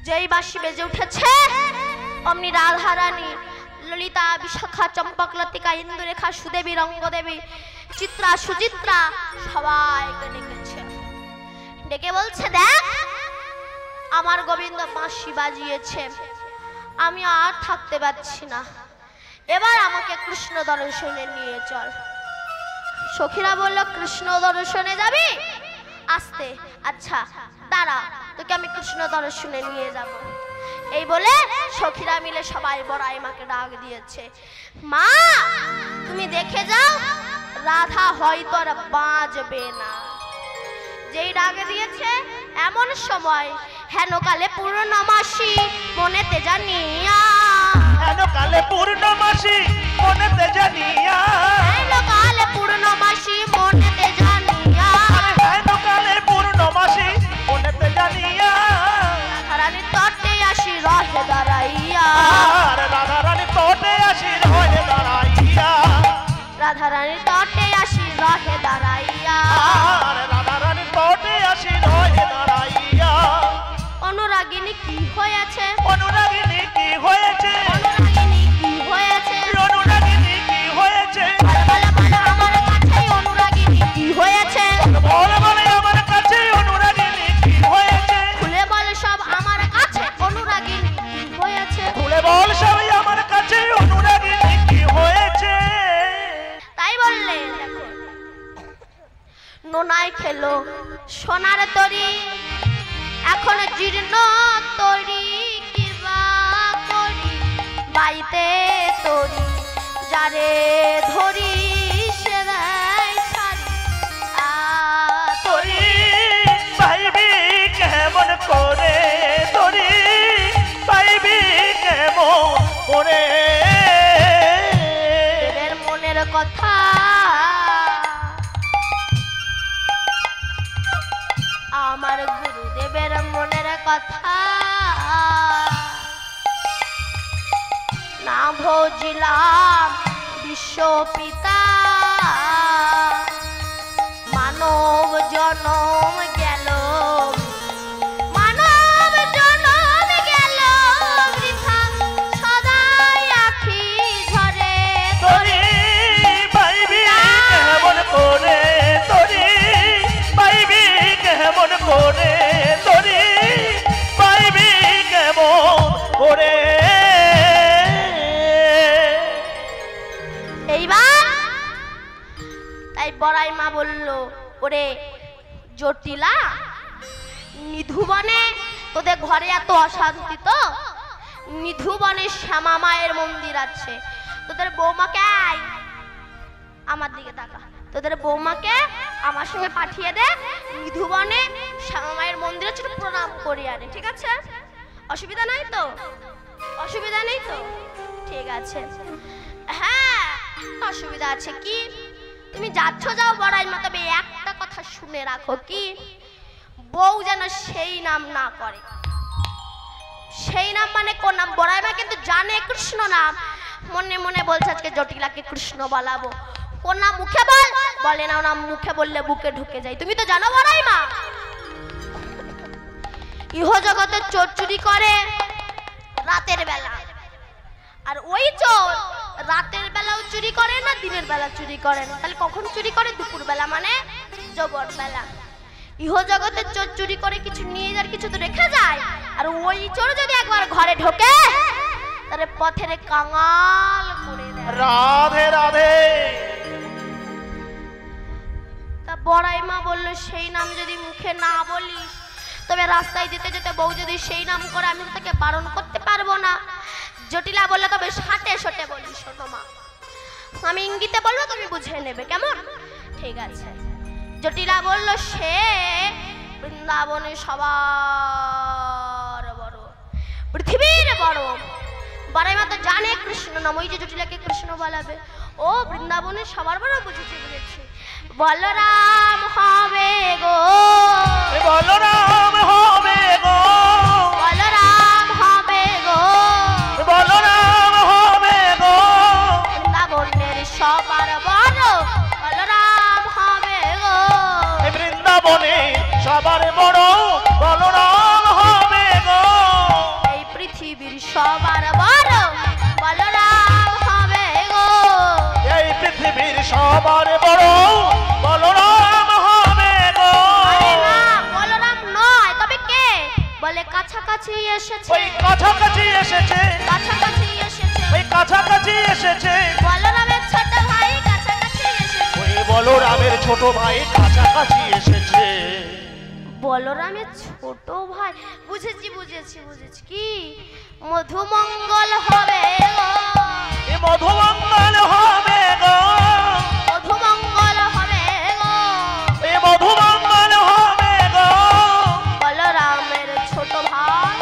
A: যেই বাঁশি বেজে উঠেছে অমনি রাধারানী ললিতা বিশাখা চম্পক লতিকা ইন্দুরেখা সুদেবী রঙ্গদেবী চিত্রা সুচিত্রা সবাইকে ডেকেছে ডেকে বলছে দেখ আমার গোবিন্দ বাঁশি বাজিয়েছে আমি আর থাকতে পারছি না এবার আমাকে কৃষ্ণ দর্শনে নিয়ে চল সখীরা বলল কৃষ্ণ দর্শনে যাবি আস্তে আচ্ছা দাঁড়া তোকে আমি কৃষ্ণ দর্শনে নিয়ে যাব এই বলে সখীরা মিলে সবাই বড়াই মাকে ডাক দিয়েছে মা তুমি দেখে যাও রাধা হয়তো আর বাঁচবে না যেই ডাক দিয়েছে এমন সময় হেন কালে পূর্ণমাসী মনেতে জানিয়া
C: হেন কালে পূর্ণমাসী মনেতে জানিয়া
A: হেন কালে পূর্ণমাসী মনেতে জানিয়া
C: হেন কালে পূর্ণমাসী মনেতে জানিয়া
A: রাধারানী তটে আসি রহে দাঁড়াইয়া
C: আর রাধারানী তটে আসি রহে দাঁড়াইয়া
A: রাধারানী তটে আসি রহে দাঁড়াইয়া
C: আর রাধারানী তটে আসি রহে দাঁড়াইয়া
A: অনুরাগিনী কি হয়েছে
C: অনুরাগিনী কি হয়েছে
A: অনুরাগিনী কি হয়েছে
C: অনুরাগিনী কি হয়েছে
A: বলে বলে আমার কাছে অনুরাগিনী কি হয়েছে
C: বলে বলে আমার কাছে অনুরাগিনী কি হয়েছে
A: খুলে বলে সব আমার কাছে অনুরাগিনী কি হয়েছে
C: খুলে বল সবাই আমার কাছে অনুরাগিনী কি হয়েছে
A: তাই বললে দেখো নোনায় খেলো সোনার তরি এখন জীর্ণ তরি কিবা করি বাইতে তরি যারে ধরি সে দেয় ছাড়ি
C: তরি পাইবি কেমন করে তরি পাইবি কেমন করে
A: এদের মনের কথা আমার গুরুদেবের মনের কথা না ভজিলাম বিশ্বপিতা মানব জনম গেল মানব জনম গেল বৃথা সদাই আখি ঝরে
C: তরি পাইবি কেমন করে তরি পাইবি কেমন করে তরি পাইবি কেমন করে
A: এইবার তাই বড়াই মা বলল ওরে জটিলা নিধুবনে তোদের ঘরে এত অশান্তি তো নিধুবনে শ্যামা মায়ের মন্দির আছে তোদের বৌমাকে আয় আমার দিকে তাকা তোদের বৌমাকে আমার সঙ্গে পাঠিয়ে দে নিধুবনে শ্যামা মায়ের মন্দিরে ছোট প্রণাম করি আরে ঠিক আছে অসুবিধা নাই তো অসুবিধা নেই তো ঠিক আছে হ্যাঁ অসুবিধা আছে কি তুমি যাচ্ছ যাও বড়াই মা তবে একটা কথা শুনে রাখো কি বউ যেন সেই নাম না করে সেই নাম মানে কোন নাম বড়াই মা কিন্তু জানে কৃষ্ণ নাম মনে মনে বলছে আজকে জটিলাকে কৃষ্ণ বলাবো কোন নাম মুখে বলে না নাম মুখে বললে বুকে ঢুকে যায় তুমি তো জানো বড়াই মা ইহ জগতে চোর চুরি করে রাতের বেলা আর ওই চোর রাতের বেলাও চুরি করে না দিনের বেলা চুরি করে না তাহলে কখন চুরি করে দুপুর বেলা মানে জবর বেলা ইহ জগতে চোর চুরি করে কিছু নিয়ে যার কিছু তো রেখে যায় আর ওই চোর যদি একবার ঘরে ঢোকে তাহলে পথের কাঙাল করে দেয়
C: রাধে রাধে
A: তা বড়াই মা বললো সেই নাম যদি মুখে না বলিস তবে রাস্তায় যেতে যেতে বউ যদি সেই নাম করে আমি তাকে বারণ করতে পারবো না জটিলা বললো তবে সাটে সটে বলি শোনো মা আমি ইঙ্গিতে বলবো তুমি বুঝে নেবে কেমন ঠিক আছে জটিলা বলল সে বৃন্দাবনে সবার বড় পৃথিবীর বড় বড়াই মা তো জানে কৃষ্ণ নাম ওই যে জটিলাকে কৃষ্ণ বলাবে ও বৃন্দাবনে সবার বড় বুঝেছি বুঝেছি বলরাম হবে গো
C: বলরাম হবে গো
A: বলরাম হবে গো
C: বলরাম হবে গো
A: বৃন্দাবনের সবার বড় বলরাম হবে গো
C: বৃন্দাবনে সবার বড় বলরাম হবে গো
A: এই পৃথিবীর সবার বড় বলরাম হবে গো
C: এই পৃথিবীর সবার বড় বলরাম হবে গো
A: আরে না বলরাম নয় তবে কে বলে কাছাকাছি এসেছে
C: ওই কাছাকাছি এসেছে
A: কাছাকাছি এসেছে
C: ওই কাছাকাছি এসেছে
A: বলরামের ছোট ভাই কাছাকাছি এসেছে
C: ওই বলরামের ছোট ভাই কাছাকাছি এসেছে
A: বলরামের ছোট ভাই বুঝেছি বুঝেছি বুঝেছি কি মধুমঙ্গল হবে গো
C: এ মধুমঙ্গল হবে গো
A: মধুমঙ্গল হবে গো
C: এ মধুমঙ্গল হবে গো
A: বলরামের ছোট ভাই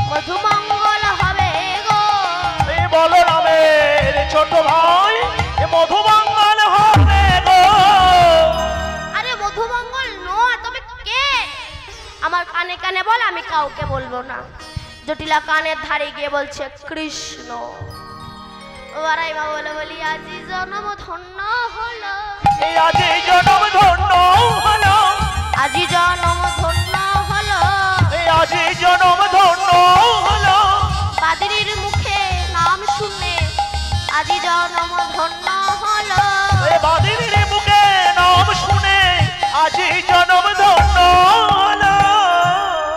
A: মধুমঙ্গল হবে গো
C: এ বলরামের ছোট ভাই এ মধুমঙ্গল হবে গো
A: আরে মধুমঙ্গল নয় তবে কে আমার কানে কানে বল আমি কাউকে বলবো না জটিলা কানের ধারে গিয়ে বলছে কৃষ্ণ বড়াই মা বলি আজি জন্ম ধন্য হলো
C: এই আজি জনম ধন্য হলো
A: আজি জন্ম ধন্য হলো
C: এই আজি জনম ধন্য হলো
A: বাদরির মুখে নাম শুনে আজি জন্ম ধন্য হলো
C: এই বাদিনীর মুখে নাম শুনে আজি জনম ধন্য হলো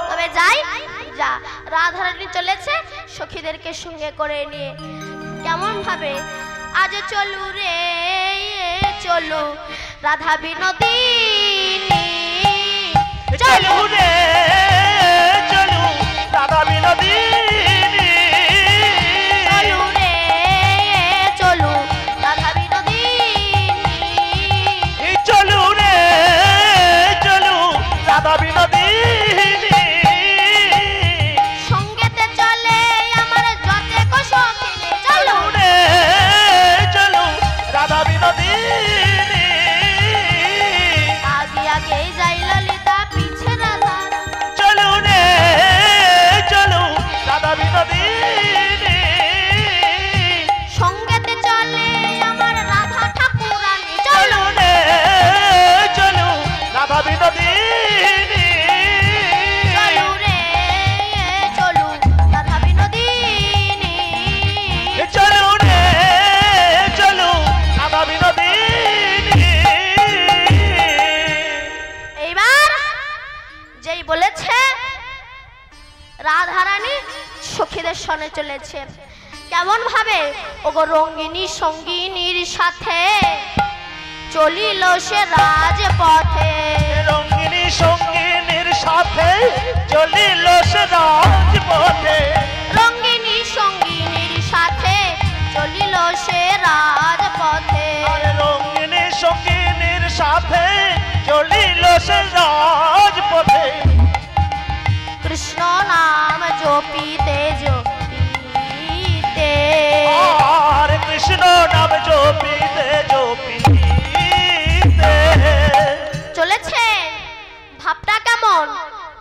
A: তবে যাই যা রাধারানী চলেছে সখীদেরকে সঙ্গে করে নিয়ে কেমন ভাবে আজ চলু রে চলু রাধা বিনোদিনী
C: চলু রে বিনোদিনী
A: সঙ্গেতে চলে আমার যতে সখিনী চলো
C: রে চলো রাধা বিনোদিনী
A: আগে আগে যাই ললিতা পিছে রাধা
C: চলো রে চলো রাধা বিনোদিনী
A: সঙ্গেতে চলে আমার রাধা ঠাকুরানী
C: চলো
A: চলো
C: রে চলো রাধা বিনোদিনী
A: চলো রে চলো রাধা বিনোদিনী
C: চলো রে চলো রাধা বিনোদিনী
A: এইবার যেই বলেছে রাধারানী সখীদের সনে চলেছে কেমন ভাবে ওগো রঙ্গিনী সঙ্গিনীর সাথে চলিল সে রাজপথে
C: রঙ্গিনী সঙ্গিনীর সাথে চলিল সে রাজপথে
A: রঙ্গিনী সঙ্গিনীর সাথে চলিল সে রাজপথে
C: আরে রঙ্গিনী সঙ্গিনীর সাথে চলিল সে রাজপথে
A: কৃষ্ণ নাম জপিতে জপিতে
C: আর কৃষ্ণ নাম জপিতে জপিতে
A: চলেছে ভাবটা কেমন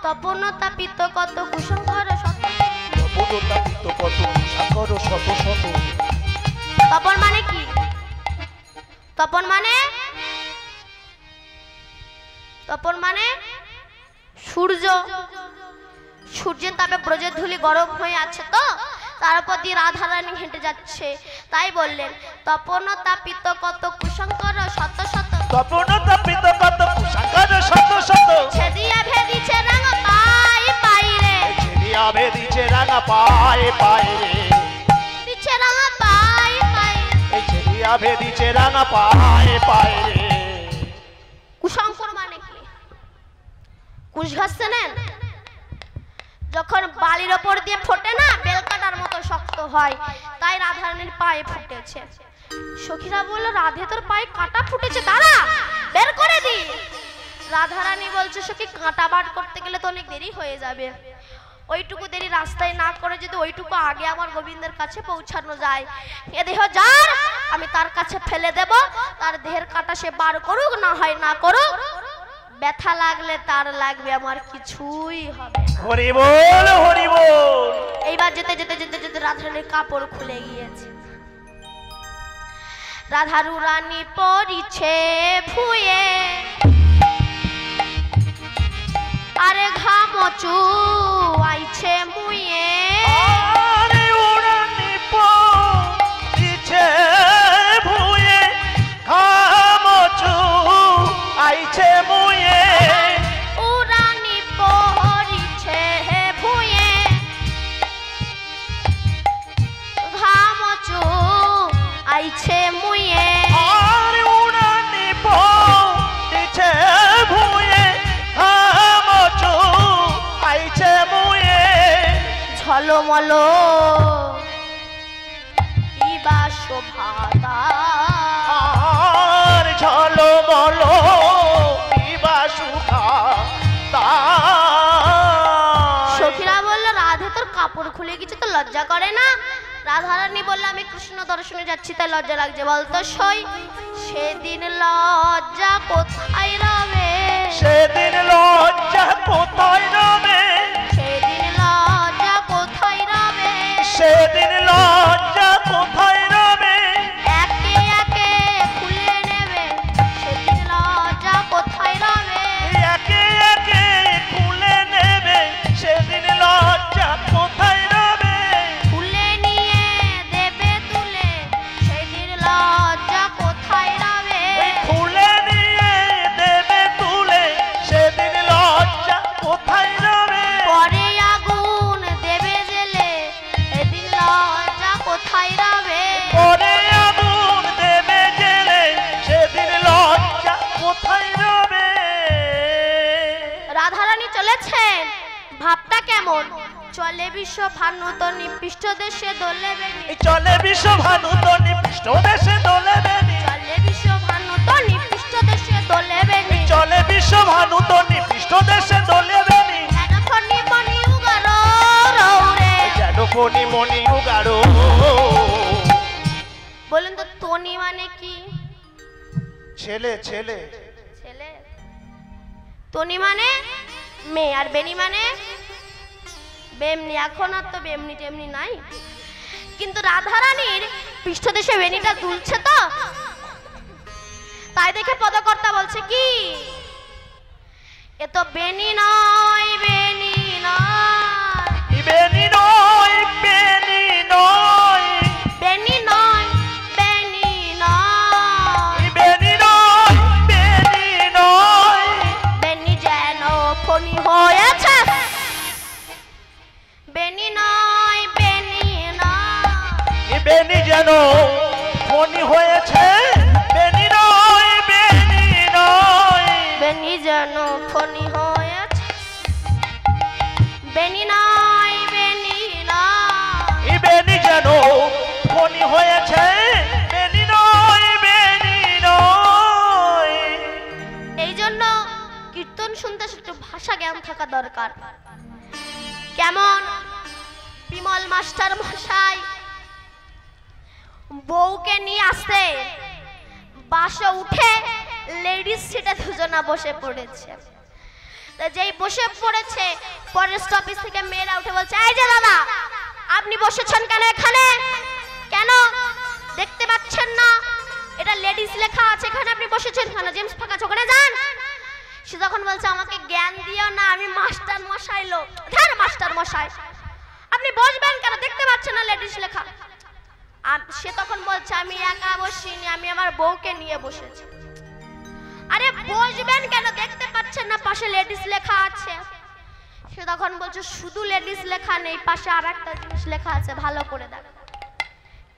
A: তপন তাপিত কত কুসংস্কার শত
C: তপনতাপিত কত সাগর শত শত
A: তপন মানে কি তপন মানে তপন মানে সূর্য সূর্যের তাপে ব্রজের ধুলি গরম হয়ে আছে তো তার উপর দিয়ে রাধারানী হেঁটে যাচ্ছে তাই বললেন তপন তাপিত কত কুসংস্কার শত শত
C: তপনতাপিত কত সাগর শত শত
A: ছেদিয়া ভেদিছে রাঙা পাই পাই রে
C: ছেড়িয়া বেদিছে রাঙা পায়ে পায়ে রে
A: দিছে রাঙা পাই পাই
C: এই ছেড়িয়া বেদিছে রাঙা পায়ে পায়ে রে
A: কুসংস্কার মানে কি কুশ ঘাস চেনেন যখন বালির ওপর দিয়ে ফোটে না বেলকাটার মতো শক্ত হয় তাই রাধারানীর পায়ে ফুটেছে সখীরা বলল রাধে তোর পায়ে কাঁটা ফুটেছে দাঁড়া বের করে দি রাধারানী বলছে সখী কাঁটা বার করতে গেলে তো অনেক দেরি হয়ে যাবে ওইটুকু দেরি রাস্তায় না করে যদি ওইটুকু আগে আমার গোবিন্দের কাছে পৌঁছানো যায় এ দেহ যার আমি তার কাছে ফেলে দেব তার দেহের কাঁটা সে বার করুক না হয় না করুক ব্যথা লাগলে তার লাগবে আমার কিছুই হবে না।
C: হরি বল হরি বল
A: এইবার যেতে যেতে যেতে যেতে রাধারানীর কাপড় খুলে গিয়েছে রাধারু রানী পরিছে ভুয়ে আরে ঘামচু আইছে মুয়ে
C: আরে উড়ানি পড়িছে ভুয়ে ঘামচু আইছে মুয়ে
A: উরানি পরিছে ভুয়ে ঘামচু আইছে মুয়ে
C: আরে উড়ানি পড়িছে ভুয়ে ঘামচু আইছে মুয়ে
A: ঝলমল ইবা শোভাতা
C: আর ঝলমল বিবা সুখা
A: সখীরা বলল রাধে তোর কাপড় খুলে গেছে তো লজ্জা করে না রাধারানী বলল আমি কৃষ্ণ দর্শনে যাচ্ছি তাই লজ্জা লাগছে বলতো সই সেদিন লজ্জা কোথায় রবে
C: সেদিন লজ্জা কোথায় রবে
A: সেদিন লজ্জা কোথায় রবে
C: সেদিন লজ্জা কোথায় রবে
A: একে একে খুলে নেবে সেদিন লজ্জা কোথায় রবে
C: একে একে খুলে নেবে সেদিন লজ্জা কোথায় রবে
A: খুলে নিয়ে দেবে তুলে সেদিন লজ্জা কোথায় রবে
C: খুলে নিয়ে দেবে তুলে সেদিন লজ্জা কোথায় রবে
A: পরে আগুন দেবে জেলে সেদিন লজ্জা কোথায় রবে
C: পরে আগুন দেবে জেলে সেদিন লজ্জা কোথায় রবে
A: রাধারানী চলেছেন ভাবটা কেমন চলে বিশ্ব ভানুত নিপৃষ্ট দেশে দোলে বেনি
C: চলে বিশ্বভানু তো নিপৃষ্ট দেশে দোলে বেনি
A: চলে বিশ্ব ভানুত নিপৃষ্ট দেশে দোলে বেনি
C: চলে বিশ্বভানু তো নিপৃষ্ট দেশে দোলে বেনি মনি মনি উগাড়ো।
A: বলুন তো তনি মানে কি?
C: ছেলে ছেলে।
A: ছেলে। তনি মানে মেয়ে, আর বেনি মানে বেমনি। এখন আর তো বেমনি টেমনি নাই, কিন্তু রাধারানীর পৃষ্ঠদেশে বেনিটা দুলছে তো, তাই দেখে পদকর্তা বলছে কি, এ তো বেনি নয়, বেনি নয়,
C: বেনি নয়, বেনি নয়,
A: বেনি নয়, বেনি নয়,
C: বেনি নয়, বেনি নয়,
A: বেনি যেন ফণি হয়েছে, বেনি নয়, বেনি নয়,
C: বেনি যেন ফণি হয়েছে, বেনি নয়, বেনি নয়,
A: বেনি যেন ফণি হয়েছে, বেনি নয়, বেনি নয়,
C: বেনি যেন ফণি হয়েছে, বেনি নয়, বেনি নয়।
A: এই জন্য কীর্তন শুনতে একটু ভাষা জ্ঞান থাকা দরকার। কেমন বিমল মাস্টার মশাই বউকে নিয়ে আসতে বাসে উঠে লেডিস সিটে দুজনা বসে পড়েছে। তা যেই বসে পড়েছে, ফরেস্ট অফিস থেকে মেয়েরা উঠে বলছে, এই যে দাদা, আপনি বসেছেন কেন এখানে? কেন দেখতে পাচ্ছেন না এটা লেডিস লেখা আছে, এখানে আপনি বসেছেন কেন? জেমস ফাঁকা ওখানে যান। সে তখন বলছে, আমাকে জ্ঞান দিও না, আমি মাস্টার মশাই লোক। ধ্যার মাস্টার মশাই, আপনি বসবেন কেন? দেখতে পাচ্ছেন না লেডিস লেখা? সে তখন বলছে, আমি একা বসিনি, আমি আমার বউকে নিয়ে বসেছি। আরে বসবেন কেন? দেখতে পাচ্ছেন না পাশে লেডিস লেখা আছে? সে তখন বলছে, শুধু লেডিস লেখা নেই, পাশে আর একটা জিনিস লেখা আছে, ভালো করে দেখ।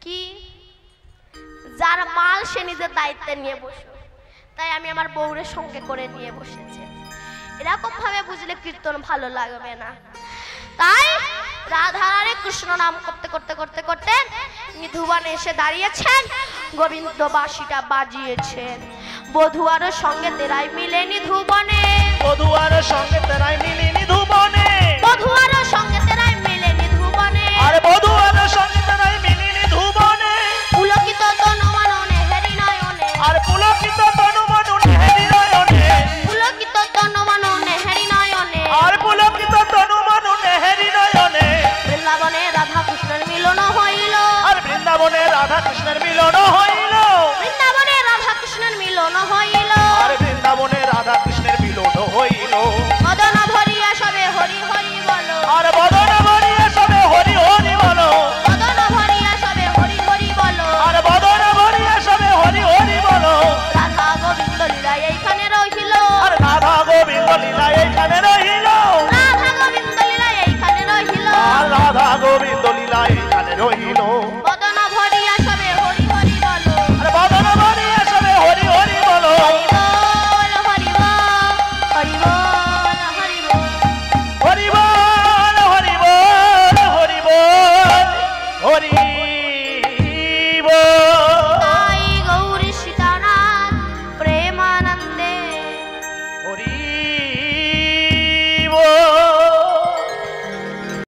A: কি? যার মাল সে নিজের দায়িত্বে নিয়ে বসে, তাই আমি আমার বউরের সঙ্গে করে নিয়ে বসেছি। এরকম ভাবে বুঝলে কীর্তন ভালো লাগবে না। তাই রাধারানী কৃষ্ণ নাম করতে করতে করতে করতে নিধুবনে এসে দাঁড়িয়েছেন, গোবিন্দ বাঁশিটা বাজিয়েছেন। বধুয়ার সঙ্গে তেরাই মিলে নিধুবনে,
C: বধুয়ার সঙ্গে তেরাই মিলে নিধুবনে,
A: বধুয়ার সঙ্গে তেরাই মিলে নিধুবনে,
C: আর বধুয়ার সঙ্গে তেরাই মিলে নিধুবনে,
A: পুলকিত তনু মননে হেরি নয়নে,
C: আর পুলকিত তনু মননে হেরি নয়নে,
A: পুলকিত তনু মননে হেরি নয়নে,
C: আর পুলকিত তনু মননে হেরি নয়নে,
A: বৃন্দাবনে রাধা কৃষ্ণের মিলন হইল,
C: আর বৃন্দাবনে রাধা কৃষ্ণের মিলন হইল,